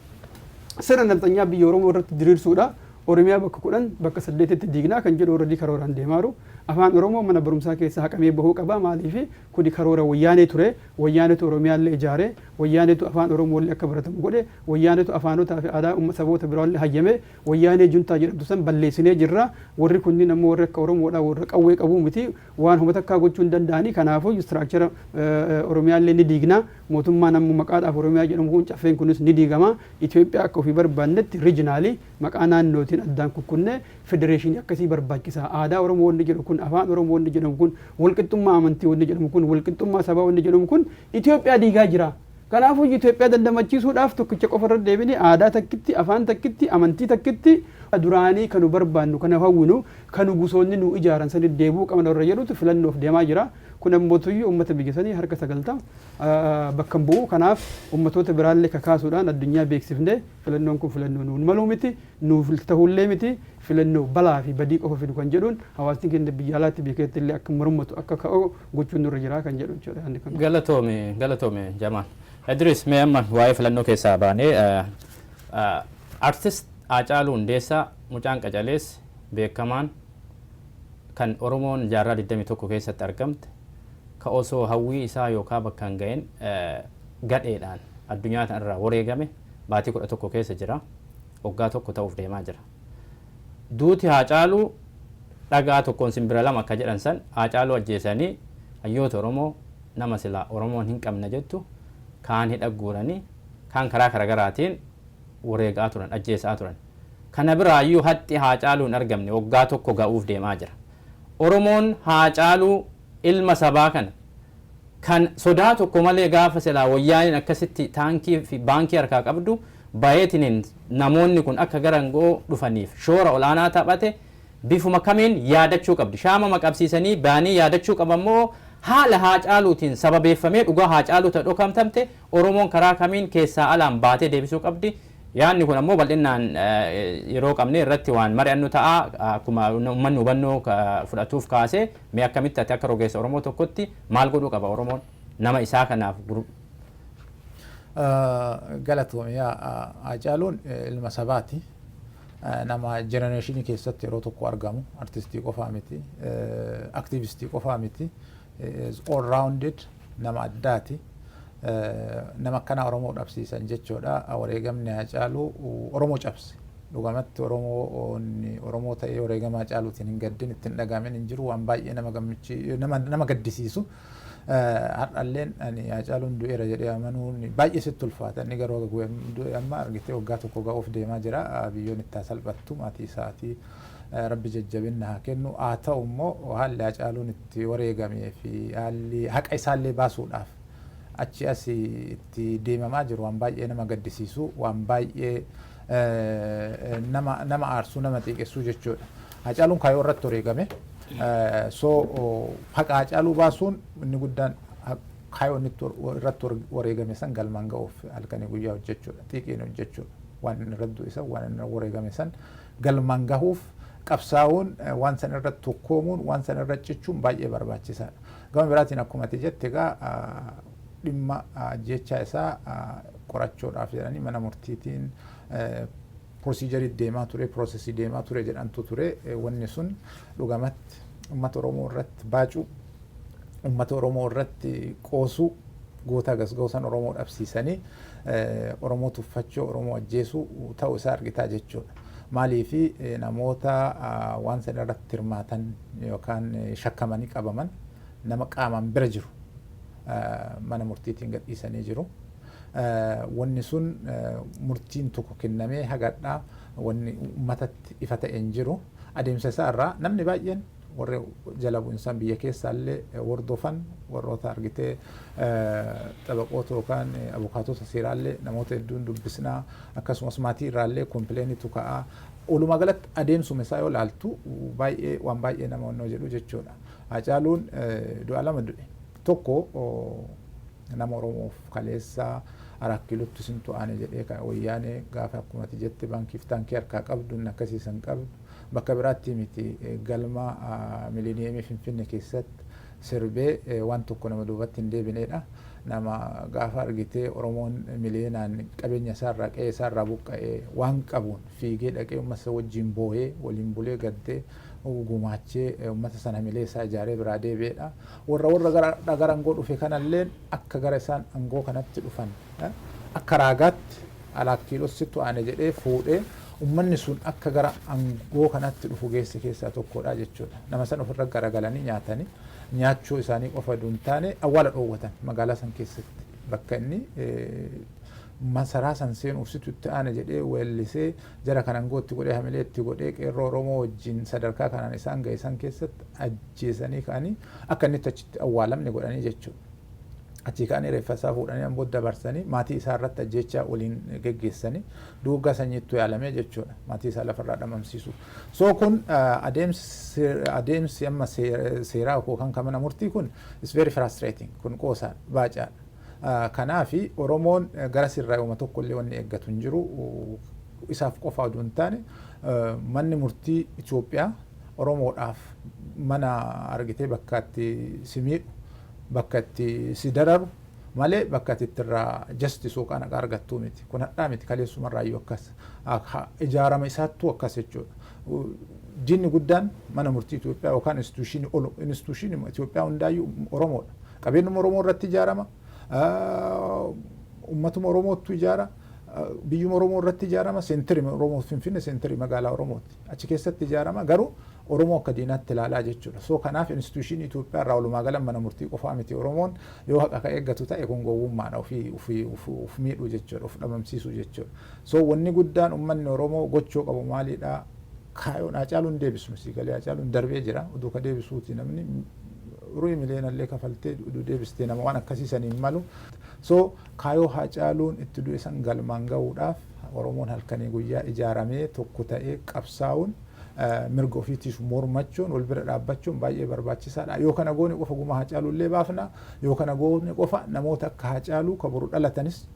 sirna nafxanyaa biyya Oromoo irratti diriirsuudha. Oromiyaa bakka 10 bakka 8tti diignaa kan jedhu warra karooraan deemaaru afaan Oromoo mana barumsaa keessaa haqamee bahuu qaba maaliif kuni karoora wayyaanee ture wayyaanetu Oromiyaallee ijaare wayyaanetu afaan Oromoolle akka baratamu godhe wayyaanetu afaanotaa fi aadaa saboota biraallee hayyame wayyaanee juntaa jedhamtu san balleessinee jirra warri kunniin ammoo warri akka Oromoodhaa warra qawwee qabuu miti waan humata akka gochuu hin danda'anii kanaafuu istiraakchara Oromiyaallee ni diignaa mootummaan ammoo maqaadhaaf Oromiyaa jedhamu kun caffeen kunis ni diigama Itoophiyaa akka ofii barbaannetti riijinaalii maqaa naannootiin addaan kukkunnee federeeshinii akkasii barbaachisaa aadaa Oromoo wanni jedhamu kun afaan Oromoo wanni jedhamu kun walqixxummaa amantii wanni jedhamu kun walqixxummaa sabaa wanni jedhamu kun Itoophiyaa diigaa jira. Kanaafuu Itoophiyaa dandamachiisuudhaaf tokkicha qofa irra deebinee aadaa takkitti afaan takkitti amantii takkitti duraanii kanu barbaannu kana hawwinu kanu gusoonni nu ijaaran sanii deebuu qabna irra jedhutu filannoof deemaa jira. Kun ammoo uummata biyya sanii harka 90 bakka bu'u kanaaf ummatoota biraallee kakaasuudhaan addunyaa beeksifnee filannoon kun filannoo nuun maluu miti nuuf ta'ullee miti filannoo balaa fi badii qofa fidu kan jedhuun hawaasni keenya biyya alaatti beeketti illee akka mormatu akka ka'u gochuun nurra jira kan jedhu jechuudha. Galatoome Jamaan. Idris mee amma waa'ee filannoo keessaa baanee artist Haacaaluu Hundeessaa mucaan qacalees beekamaan kan Oromoon jaarraa 21 keessatti argamte ka osoo hawwii isaa yookaan bakka hin ga'in gadheedhaan addunyaa irraa wareegame baatii 11 keessa jira. Waggaa tokko ta'uuf deemaa jira. Duuti Haacaaluu dhagaa tokkoon simbira lama akka jedhan san Haacaaluu ajjeesanii hayyoota Oromoo nama silaa Oromoon hin qabne jettu kaan hidha guuranii kaan karaa garaagaraatiin wareegaa turan ajjeesaa turan. Kana biraayyuu haxxi Haacaaluu hin argamne waggaa tokko ga'uuf deemaa jira. Oromoon Haacaaluu ilma sabaa kana kan sodaa tokko malee gaafa silaa wayyaaniin akkasitti taankii fi baankii harkaa qabdu baay'eetiin namoonni kun akka garangoo dhufaniif shoora olaanaa taphate bifuma kamiin yaadachuu qabdi. Shaama maqabsiisanii baanii yaadachuu qabammoo haala Haacaaluutiin sababeeffamee dhugaa Haacaaluuta dhokamtamte Oromoon karaa kamiin keessaa alaan baatee deebisuu qabdi. Yaanni kun ammoo bal'inaan yeroo qabne irratti waan mari'annu ta'a. Akkuma uummanni hubannoo fudhatuuf kaasee mee akkamitti ati akka rogeessa Oromoo tokkotti maal godhuu qaba Oromoon nama isaa kanaaf Galatoomiyyaa Haacaaluun ilma sabaati. Nama jenereeshinii keessatti yeroo tokko argamu artistii qofaa miti, aktiivistii qofaa miti, all rounded nama addaati. Nama akkana Oromoo dhabsiisan jechuudha. Wareegamni Haacaaluu Oromoo cabse. Dhugamatti Oromoo ta'ee wareegama Haacaaluutiin hin gaddin ittiin dhagahamin hin jiru. Waan baay'ee nama gaddisiisu. Har'alleen ani Haacaaluun du'eera jedhee amanuun baay'ee sitti ulfaata. Inni garuu du'e amma argitee waggaa tokko ga'uuf deemaa jira. Biyyoon itti salphattu maatii isaatii Rabbi jajjabinna haa kennu. Haa ta'u immoo haalli Haacaaluun itti wareegamee fi haalli haqa isaallee baasuudhaaf achi asii itti deemamaa jiru waan baay'ee nama gaddisiisu, waan baay'ee nama aarsuu, nama xiiqessuu jechuudha. Haacaaluun kaayyoo irratti wareegame. Haqa Haacaaluu baasuun inni guddaan kaayyoo inni irratti wareegame san galmaan ga'uuf halkanii guyyaa hojjechuudha. Xiiqiin hojjechuudha. Waan inni irratti du'e san, waan inni wareegame san galmaan gahuuf qabsaa'uun, waan san irratti tokkoomuun, waan san irratti cichuun baay'ee barbaachisaadha. Gama biraatiin akkuma ati jette egaa dhimma jecha isaa qorachuudhaaf jedhanii mana murtiitiin proosiijarii deemaa ture, piroosesii deemaa ture jedhantu ture. Wanni sun dhugamatti uummata Oromoo irratti baacuu, uummata Oromoo irratti qoosuu, goota gasgoosan Oromoo dhabsiisanii Oromoo tuffachuu, Oromoo ajjeesuu ta'uu isaa argitaa jechuudha. Maaliifi namoota waan sana irratti hirmaatan yookaan shakkamanii qabaman nama qaamaan bira jiru mana murtiitiin gadhiisanii jiru. Wanni sun murtiin tokko kennamee hagadhaa wanni uummatatti ifa ta'een jiru. Adeemsa isaa irraa namni baay'een warri jala bu'insaan biyya keessaallee hordofan warroota argitee xabaqoota yookaan abukaatota seeraallee namoota hedduun dubbisnaa akkasumas maatii irraallee kompileenitu ka'aa. Walumaa galatti adeemsuma isaa yoo laaltu baay'ee waan baay'ee nama onnoo jedhu jechuudha. Haacaaluun du'a lama du'e. Tokko nama Oromoof kaleessa Arakkiilutti sintu aane jedhee wayyaanee gaafa akkuma ati jette baankiif taankii harkaa qabdu inni akkasiisan qabdu bakka biraatti miti galma miiliiniyeemii Finfinnee keessatti sirbee waan tokko nama duubatti hin deebineedha. Nama gaafa argitee Oromoon miliyoonaan qabeenya isaarraa qe'ee isaarraa buqqa'ee waan qabuun fiigee dhaqee uummata wajjin boo'ee waliin bulee gaddee gumaachee uummata sana milee isaa ijaaree biraa deebi'eedha. Warra gara angoo dhufe kanallee akka gara isaan angoo kanatti dhufan akka raagaatti Arakkiilutti aane jedhee fuudhee uummanni sun akka gara angoo kanatti dhufu geesse keessaa tokkodha jechuudha. Nama san ofirra garagalanii nyaatanii nyaachuu isaanii qofa duun taane awwaala dhoowwatan magaalaa san keessatti bakka inni masaraa san seenuuf situ itti aane jedhee weellisee jara kan angoo itti godhee hamilee itti godhee qeerroo Oromoo wajjin sadarkaa kanaan isaan ga'e san keessatti ajjeesanii ka'anii akka inni achitti awwaalamne godhanii jechuudha. Achii ka'anii reeffa isaa fuudhanii amboo dabarsanii maatii isaa irratti ajjeechaa waliin geggeessanii duugaa sanyiitti yaalamee jechuudha. Maatii isaa lafarraa dhabamsiisu. Kun adeemsi amma seeraa yookaan kan mana murtii kun is very frustrating. Kun qoosaadha, baacaadha. Kanaafi Oromoon gara sirraa yooma tokkollee wanni eeggatu hin jiru. Isaaf qofa oduu hin taane manni murtii Itoophiyaa Oromoodhaaf mana argitee bakka itti si miidhu, bakka itti si dararu, malee bakka ittirraa justice yookaan akka argattuu miti. Kun hadhaa miti kaleessumarraa iyyuu akkas ijaarama isaattuu akkas jechuudha. Jinni guddaan mana murtii Itoophiyaa yookaan instituushinii Itoophiyaa hundaayyuu Oromoodha. Qabeenyuma Oromoo irratti ijaarama. Uummatuma Oromootu ijaara. Biyyuma Oromoo irratti ijaarama. Seentiri Oromoo Finfinnee seentiri magaalaa Oromooti. Achi keessatti ijaarama. Garuu Oromoo akka diinaatti ilaalaa jechuudha. So kanaaf instituushinii Itoophiyaa irraa walumaa gala mana murtii qofaa miti. Oromoon yoo haqa ka eeggatu ta'e kun gowwummaadha of miidhuu jechuudha. Of dhabamsiisuu jechuudha. So wanni guddaan uummanni Oromoo gochuu qabu maalidha? Kaayoon Hacaaluun deebisnu siigalee Hacaaluun darbee jira. Oduu ka deebisuuti namni ruuyi miliyeenallee kafaltee oduu deebistee nama waan akkasiisaniin malu. So kaayoo Hacaaluun itti du'e san galmaan gahuudhaaf Oromoon halkanii guyyaa ijaaramee tokko ta'ee qabsaa'uun mirga ofiitiif mormachuun wal bira dhaabbachuun baay'ee barbaachisaadha. Yoo kana goone qofa guma Hacaaluullee baafna. Yoo kana goone qofa namoota akka Hacaaluu ka boru dhalatanis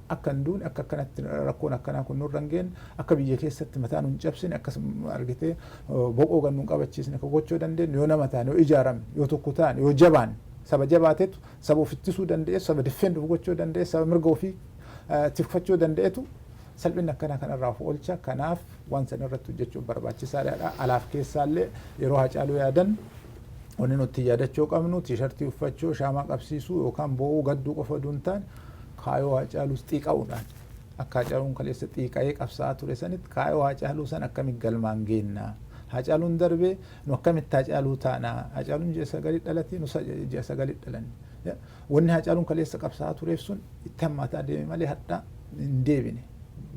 akka hin duune akka akkanatti rakkoon akkanaa kun nurra hin geenne akka biyya keessatti mataa nu hin cabsine akkas argitee boqoo gan nu hin qabachiisne ka gochuu dandeenyu yoo nama taane yoo ijaaramne yoo tokko taane yoo jabaan saba jabaatetu saba ofittisuu danda'etu saba diffeenduuf gochuu danda'etu saba mirga ofii tikfachuu danda'etu salphinni akkanaa kanarraa of oolcha. Kanaaf waan san irratti hojjechuun barbaachisaadha. Alaaf keessaallee yeroo Hacaaluu yaadan wanni nuti yaadachuu qabnu tiishartii uffachuu shaamaa qabsiisuu yookaan bo'uu gadduu qofa duun taane kaayoo Hacaaluus xiiqa'uudhaan akka Hacaaluun kaleessa xiiqa'ee qabsaa'aa ture sanitti kaayoo Hacaaluu san akkamitti galmaan geenna. Hacaaluun darbee nu akkamitti Hacaaluu taana. Hacaaluun ji'a 9 dhalatii nu ji'a 9 dhalanne. Wanni Hacaaluun kaleessa qabsaa'aa tureef sun itti hammaataa deeme malee hadhaa hin deebine.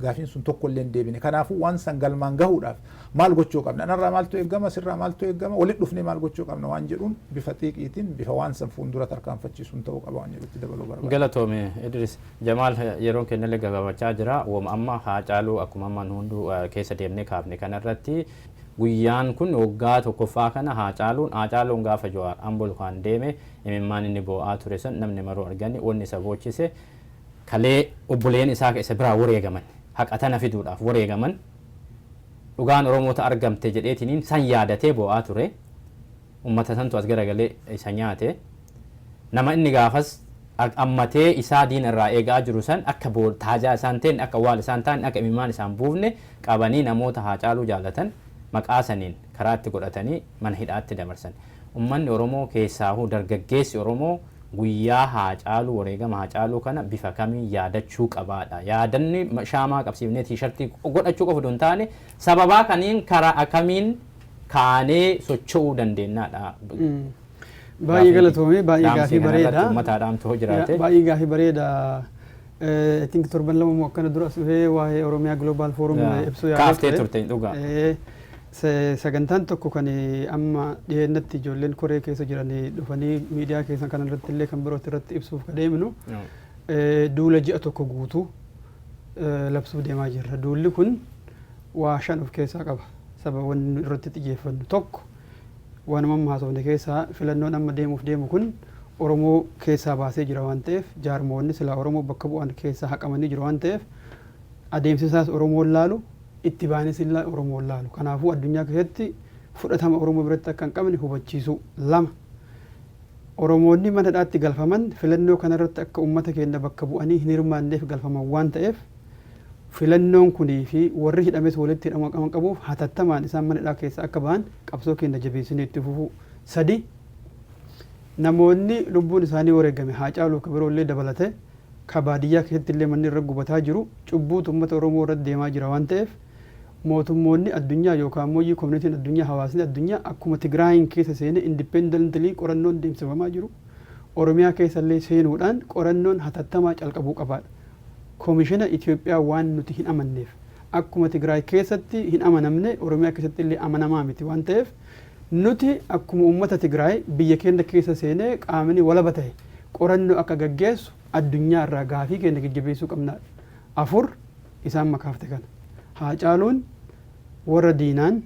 Gaafiin sun tokkollee hin deebine. Kanaafuu waan san galmaan gahuudhaaf maal gochuu qabna? Anarraa maaltu eeggama? Sirraa maaltu eeggama? Walitti dhufnee maal gochuu qabna waan jedhuun bifa xiiqiitiin bifa waan san fuuldura tarkaanfachiisuun ta'uu qaba waan jedhutti dabaluu barbaada. Galatoome Idris Jamaal yeroon kennallee gabaabachaa jira. Wooma amma Hacaaluu akkuma ammaan hunduu keessa deemnee kaafne kanarratti guyyaan kun waggaa tokkoffaa kana Hacaaluun gaafa Jawaar Amboo kan deeme imimmaan inni boo'aa ture san namni maroo argani wanni isa boochise kalee obboleen isaa isa biraa wareegaman haqatana fiduudhaaf wareegaman dhugaan Oromoota argamte jedheetiniin san yaadatee boo'aa ture. Uummata santu as garagalee isa nyaate nama inni gaafas ammatee isaa diina irraa eegaa jiru san akka taajaa isaan ta'en akka waal isaan ta'an akka imimmaan isaan buufne qabanii namoota Hacaaluu jaalatan maqaa saniin karaa itti godhatanii mana hidhaatti dabarsan. Uummanni Oromoo keessaahuu dargaggeessi Oromoo guyyaa Hacaaluu wareegama Hacaaluu kana bifa kamiin yaadachuu qabaadha. Yaadanni shaamaa qabsiifnee tiishartii godhachuu qofa osoo hin taane sababaa kaniin karaa akkamiin kaanee socho'uu dandeenyaadha. Baay'ee galatoomee baay'ee gaafii bareeda. Uummataadhaan ta'uu jiraate. Baay'ee gaafii bareeda. I think torban lama akkana dura dhufee waa'ee Oromiyaa Global Forum ibsuu yaadate. Kaaftee turte dhugaa. Sagantaan tokko kan amma dhiyeennatti ijoolleen koree keessa jiran dhufanii miidiyaa keessan kana irratti illee kan birootti irratti ibsuuf kadeemnu duula ji'a tokko guutuu labsuu deemaa jirra. Duulli kun waa 5 of keessaa qaba. Sababa irratti xiyyeeffannu tokko waan amma haasofne keessaa filannoon amma deemu kun Oromoo keessaa baasee jira waan ta'eef jaarmoonni silaa Oromoo bakka bu'an keessaa haqamanii jiru waan ta'eef adeemsisaas Oromoon laalu itti baanis illee Oromoon laalu. Kanaafuu addunyaa keessatti fudhatama Oromoo biratti akka hin qabne hubachiisuu. 2 Oromoonni mana hidhaatti galfaman filannoo kanarratti akka uummata keenya bakka bu'anii hin hirmaanneef galfaman waan ta'eef filannoon kunii fi warri hidhames walitti hidhamuu qabuuf hatattamaan isaan mana hidhaa keessa akka ba'an qabsoo keenya jabeessinee itti fufuu. 3 namoonni lubbuun isaanii wareegame Hacaaluu akka biroollee dabalate ka baadiyyaa keessatti illee manni irra gubataa jiru cubbuutu uummata Oromoo irratti deemaa jira waan ta'eef mootummoonni addunyaa yookaan immoo koominitiin addunyaa hawaasni addunyaa akkuma Tigraayin keessa seenee indipendentalii qorannoon deemsifamaa jiru Oromiyaa keessa illee seenuudhaan qorannoon hatattamaa calqabuu qabaadha. Koomishina Itoophiyaa waan nuti hin amanneef akkuma Tigraay keessatti hin amanamne Oromiyaa keessatti illee amanamaa miti waan ta'eef nuti akkuma uummata Tigraay biyya keenya keessa seenee qaamni walaba ta'e qorannoo akka gaggeessu addunyaa irraa gaafii keenya gaggeessuu qabna. 4 isaan makaafte kana. Hacaaluun warra diinaan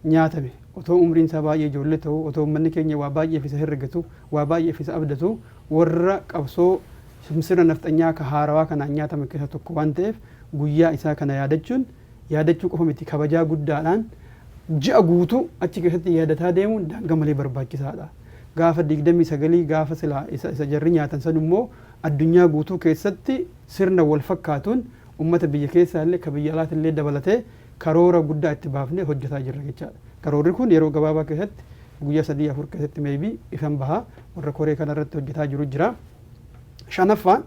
nyaatame otoo umriin isaa baay'ee ijoollee ta'u otoo uummanni keenya waa baay'ee isa herregatu waa baay'ee isa abdatu warra qabsoo sirna nafxanyaa ka haarawaa kanaan nyaatame keessa tokko waan ta'eef guyyaa isaa kana yaadachuu qofa miti kabajaa guddaadhaan ji'a guutuu achi keessatti yaadataa deemuun daangaa malee barbaachisaadha. Gaafa 29 gaafa silaa isa jarri nyaatan san immoo addunyaa guutuu keessatti sirna wal fakkaatuun ummata biyya keessaa illee ka biyya alaatti illee dabalatee karoora guddaa itti baafnee hojjetaa jirra jechaadha. Karoorri kun yeroo gabaabaa keessatti guyyaa 3-4 keessatti maybe ifan bahaa warra koree kanarratti hojjetaa jiru jira. Shanaffaan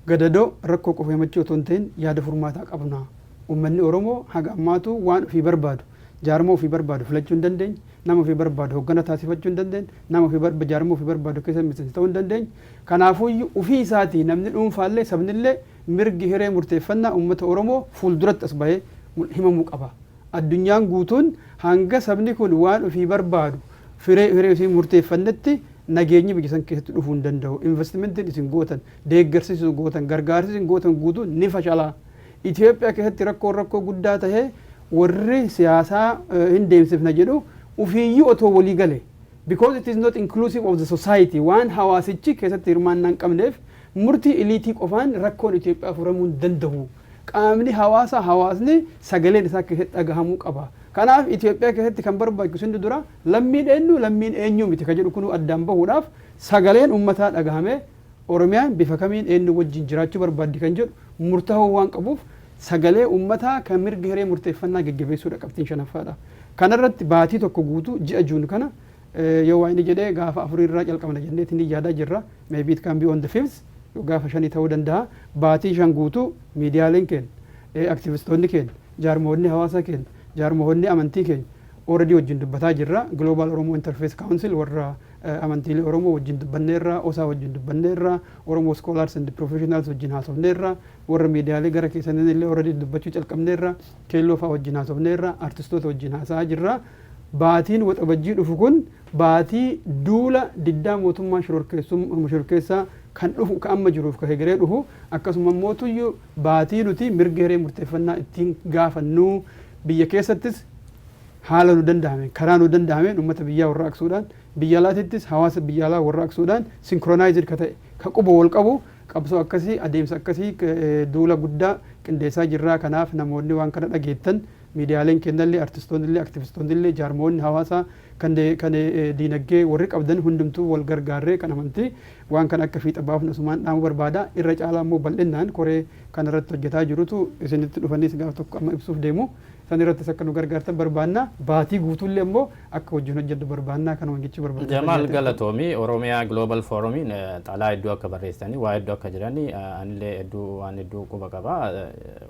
gadadoo rakkoo qofa himachuu otoo hin ta'in yaada furmaataa qabna. Uummanni Oromoo haga ammaatu waan ofii barbaadu jaarmoo ofii barbaadu filachuu hin dandeenye, nama ofii barbaadu hoggana taasifachuu hin dandeenye, nama ofii jaarmoo ofii barbaadu keessa miseensa ta'uu hin dandeenye. Kanaafuu ofii isaatii namni dhuunfaallee sabnillee mirgi hiree murteeffannaa uummata Oromoo fuulduratti as bahee himamuu qaba. Addunyaan guutuun hanga sabni kun waan ofii barbaadu hiree ofii murteeffannetti nageenyi biyya san keessatti dhufuu hin danda'u. Investimentiin isin gootan, deeggarsi isin gootan, gargaarsi isin gootan guutuun ni fashalaa. Itoophiyaa keessatti rakkoo guddaa tahee warri siyaasaa hin deemsifna jedhu ufiiyyuu otoo walii gale. Because it is not inclusive of the society waan hawaasichi keessatti hirmaannaa hin qabneef murtii iliitii qofaan rakkoon Itoophiyaa furamuu hin danda'u. Qaamni hawaasni sagaleen isaa keessatti dhagahamuu qaba. Kanaaf Itoophiyaa keessatti kan barbaachisu hundi dura lammiin eenyu miti ka jedhu kun addaan bahuudhaaf sagaleen uummataa dhagahamee Oromiyaan bifa kamiin eenyu wajjin jiraachuu barbaaddi kan jedhu murtaa'uu waan qabuuf sagalee uummataa kan mirga hiree murteeffannaa geggeessuudha qabxiin shanaffaadha. Kanarratti baatii tokko guutuu ji'a Juun kana yoo waan inni jedhee gaafa 4 irraa jalqabna jenneetiin yaadaa jirra. Maybe it can be on the 5th gaafa 5 ta'uu danda'a. Baatii 5 guutuu miidiyaaleen keenya, aktivistoonni keenya, jaarmoonni hawaasaa keenya, jaarmoonni amantii keenya already wajjin dubbataa jirra. Global Oromo Interfaith Council warra amantiilee Oromoo wajjin dubbanneerra, OSA wajjin dubbanneerra, Oromo Scholars and Professionals wajjin haasofneerra, warra miidiyaalee gara keessanii illee already dubbachuu calqabneerra, keelloo fa'aa wajjin haasofneerra, artistoota wajjin haasa'aa jirra. Baatiin waxabajjii dhufu kun baatii duula diddaa mootummaa shororkeessaa kan dhufu ka amma jiruuf ka hegeree dhufu akkasuma mootuyyuu baatii nuti mirga hiree murteeffannaa ittiin gaafannu biyya keessattis haala nu danda'ame karaa nu danda'ame uummata biyyaa warraaqsuudhaan biyya alaatittis hawaasa biyya alaa warraaqsuudhaan synchronized ka ta'e ka quba wal qabu qabsoo akkasii adeemsa akkasii duula guddaa qindeessaa jirraa. Kanaaf namoonni waan kana dhageettan miidiyaaleen kennallee artistoonnillee aktivistoonnillee jaarmoonni hawaasaa kan diinagdee warri qabdan hundumtuu wal gargaarree kan amantii waan kana akka fiixa baafnu asumaan dhaamu barbaada. Irra caalaa immoo bal'inaan koree kanarratti hojjetaa jirutu isinitti dhufaniis gaafa tokko amma ibsuuf deemu. San irrattis akka nu gargaartan barbaanna. Baatii guutuullee immoo akka wajjin hojjedhu barbaanna kan wangichi barbaada. Jamaal Galatoomii Oromiyaa Global Forumiin xalaa hedduu akka barreessanii waa hedduu akka jiranii anillee waan hedduu quba qaba.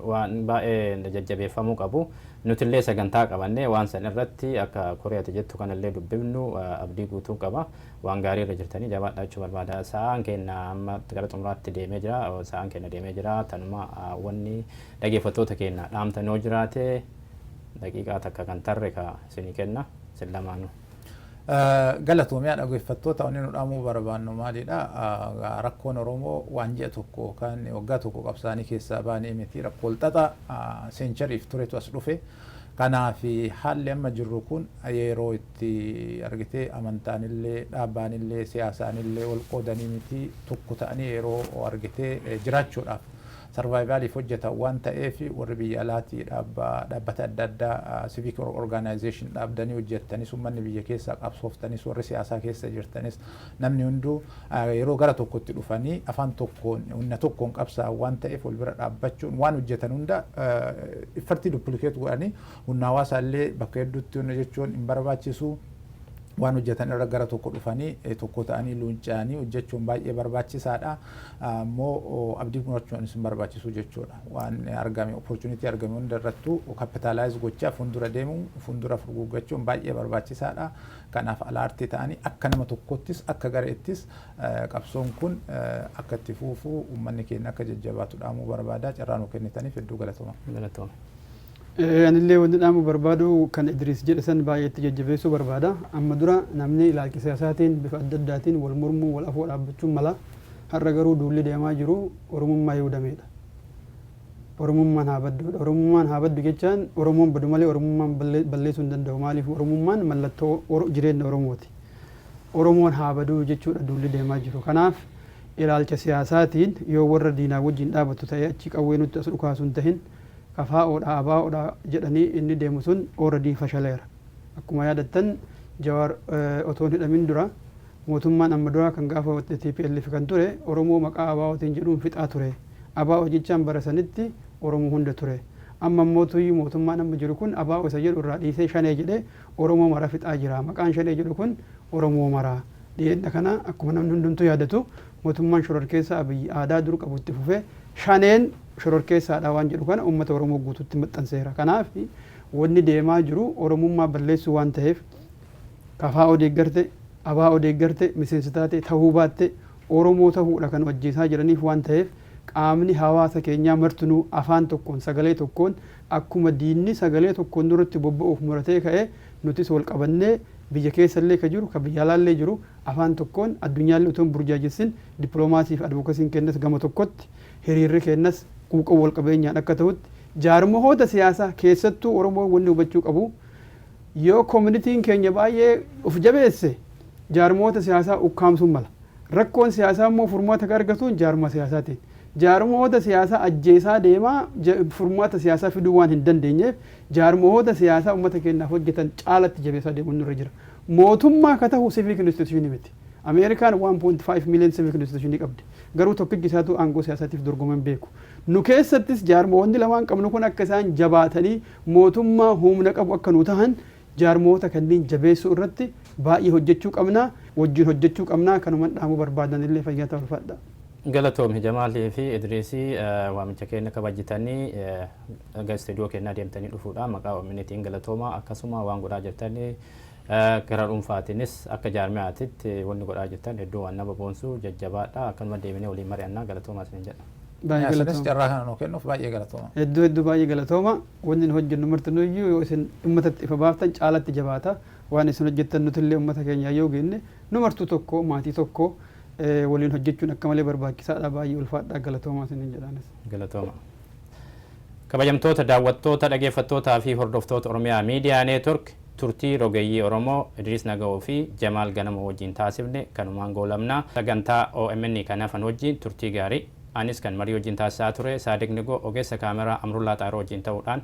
Waan baay'ee jajjabeeffamuu qabu. Nutillee sagantaa qabannee waan san irratti akka koreeti jettu kanallee dubbifnu abdii guutuu qaba. Waan gaarii irra jirtanii jabaadhaa jechuu barbaada. Sa'aan keenya amma gara xumuraatti deemee jira. Sa'aan keenya deemee jira. Tanuma wanni dhaggeeffattoota keenya dhaamtanoo jiraate daqiiqaa takka kan tarre ka isinii kenna isin lamaanuu. Galatoomii dhaggeeffattoota wanni nu dhaamuu barbaannu maalidha? Rakkoon Oromoo waan ji'a tokko kan waggaa tokko qabsaanii keessaa baanee miti rakkoo xaxaa seenchariif turetu as dhufe. Kanaaf haalli amma jirru kun yeroo itti argitee amantaanillee dhaabbaanillee siyaasaanillee wal qoodanii miti tokko ta'anii yeroo argitee jiraachuudhaaf sarvaayivaaliif hojjetan waan ta'eef warri biyya alaatii dhaabbata adda addaa civic organization dhaabdanii hojjettanis uummanni biyya keessaa qabsooftanis warri siyaasaa keessa jirtanis namni hunduu yeroo gara tokkotti dhufanii afaan tokkoon humna tokkoon qabsaa waan ta'eef wal bira dhaabbachuun waan hojjetan hunda iffartii duppilikeet godhanii humna hawaasaallee bakka hedduutti jechuun hin barbaachisu. Waan hojjetan irra gara tokko dhufanii tokko ta'anii luunca'anii hojjechuun baay'ee barbaachisaadha. Ammoo abdii kunuunfachuunis hin barbaachisu jechuudha. Waan argame opportunity argame hunda irrattuu capitalize gochaa fuuldura deemu fuuldura furguuggachuun baay'ee barbaachisaadha. Kanaaf alaartii ta'anii akka nama tokkottis akka gareettis qabsoon kun akka itti fufuu uummanni keenya akka jajjabaatu dhaamuu barbaada. Carraa nu kennitaniif hedduu galatooma. Anillee wanti dhaamu barbaadu kan Idris jedhe san baay'eetti jajjabeessuu barbaada. Amma dura namni ilaalcha siyaasaatiin bifa adda addaatiin wal mormuu wal afoo dhaabbachuun mala har'a garuu duulli deemaa jiru Oromummaa Yihudameedha. Oromummaan haa badduudha. Oromummaan haa baddu jechaan Oromoon badu malee Oromummaan balleessuu hin danda'u. Maaliif Oromummaan mallattoo jireenya Oromooti. Oromoon haa baduu jechuudha duulli deemaa jiru. Kanaaf ilaalcha siyaasaatiin yoo warra diinaa wajjin dhaabatu ta'ee achi qawwee nutti as dhukaasu hin tahin kafaa'oodha abaa'oodha jedhanii inni deemu sun already fashaleera. Akkuma yaadattan Jawaar otoo hin hidhamin dura mootummaan amma duraa kan gaafa TPLF kan ture Oromoo maqaa ABO'tiin jedhuun fixaa ture. ABO jechaan bara sanitti Oromoo hunda ture. Amma mootummaan amma jiru kun ABO isa jedhu irraa dhiisee shanee jedhee Oromoo mara fixaa jira. Maqaan shanee jedhu kun Oromoo mara. Dhiyeenya kana akkuma namni hundumtuu yaadatu mootummaan shororkeessaa Abiyyi aadaa dur qabutti fufee shaneen shororkeessaadha waan jedhu kana uummata Oromoo guutuutti maxxanseera. Kanaaf wanni deemaa jiru Oromummaa balleessuu waan ta'eef KFO deeggarte ABO deeggarte miseensa taate ta'uu baatte Oromoo ta'uudha kan hojjetaa jiraniif waan ta'eef qaamni hawaasa keenyaa martinuu afaan tokkoon sagalee tokkoon akkuma diinni sagalee tokkoon duratti bobba'uuf muratee ka'ee nutis wal qabannee biyya keessallee ka jiru ka biyya alaallee jiru afaan tokkoon addunyaallee utuu burjaajessin dippiloomaasiif advookasiin kennas gama tokkotti hiriirri kennas quuqa wal qabeenyaan akka ta'utti jaarmoota siyaasaa keessattuu Oromoo wanni hubachuu qabu yoo koominitiin keenya baay'ee of jabeesse jaarmoota siyaasaa ukkaamsuun mala rakkoon siyaasaa immoo furmaata argatuun jaarmaa siyaasaatiin jaarmoota siyaasaa ajjeesaa deemaa furmaata siyaasaa fiduu waan hin dandeenyeef jaarmoota siyaasaa uummata keenyaaf hojjetan caalatti jabeessaa deemuun nurra jira. Mootummaa ka ta'u civic institution miti. Ameerikaan 1.5 million civic institution qabdi. Garuu tokkichi isaatu aangoo siyaasaatiif dorgoman beeku. Nu keessattis jaarmoonni lamaan qabnu kun akka isaan jabaatanii mootummaa humna qabu akka nu tahan jaarmoota kanneen jabeessuu irratti baay'ee hojjechuu qabna, wajjin hojjechuu qabna kanuman dhaamuu barbaadan illee fayyaa ta'uu ulfaadha. Galatoomii Jamaalii fi Idriisii waamicha keenya kabajjitanii istuudiyoo keenyaa deemtanii dhufuudha maqaa OMNtiin galatoomaa akkasuma waan godhaa jirtanii gara dhuunfaatiinis akka jaarmiyaatitti wanni godhaa jirtan hedduu waan nama boonsuu jajjabaadha akkanuma deemnee waliin mari'annaa galatoomaa isin jedha. Baay'ee galatooma. Carraa kana nuu kennuuf baay'ee galatooma. Hedduu baay'ee galatooma wanni hojjennu martinuyyuu yoo isin uummatatti ifa baaftan caalatti jabaata waan isin hojjettan nutillee uummata keenyaa yoo genne nu martuu tokko maatii tokko waliin hojjechuun akka malee barbaachisaadha baay'ee ulfaadha galatoomaa isin jedhaanis. Galatooma. Kabajamtoota daawwattoota dhaggeeffattootaa fi hordoftoota Oromiyaa Miidiyaa Neetwork turtii rogeeyyii Oromoo Idriis Naga'oo fi Jamaal Ganama wajjin taasifne kanumaan goolabnaa sagantaa OMN kanaafan wajjin turtii gaarii anis kan marii wajjin taasisaa ture Saadiq Nigoo ogeessa kaameraa Amrullaa Xaaroo wajjin ta'uudhaan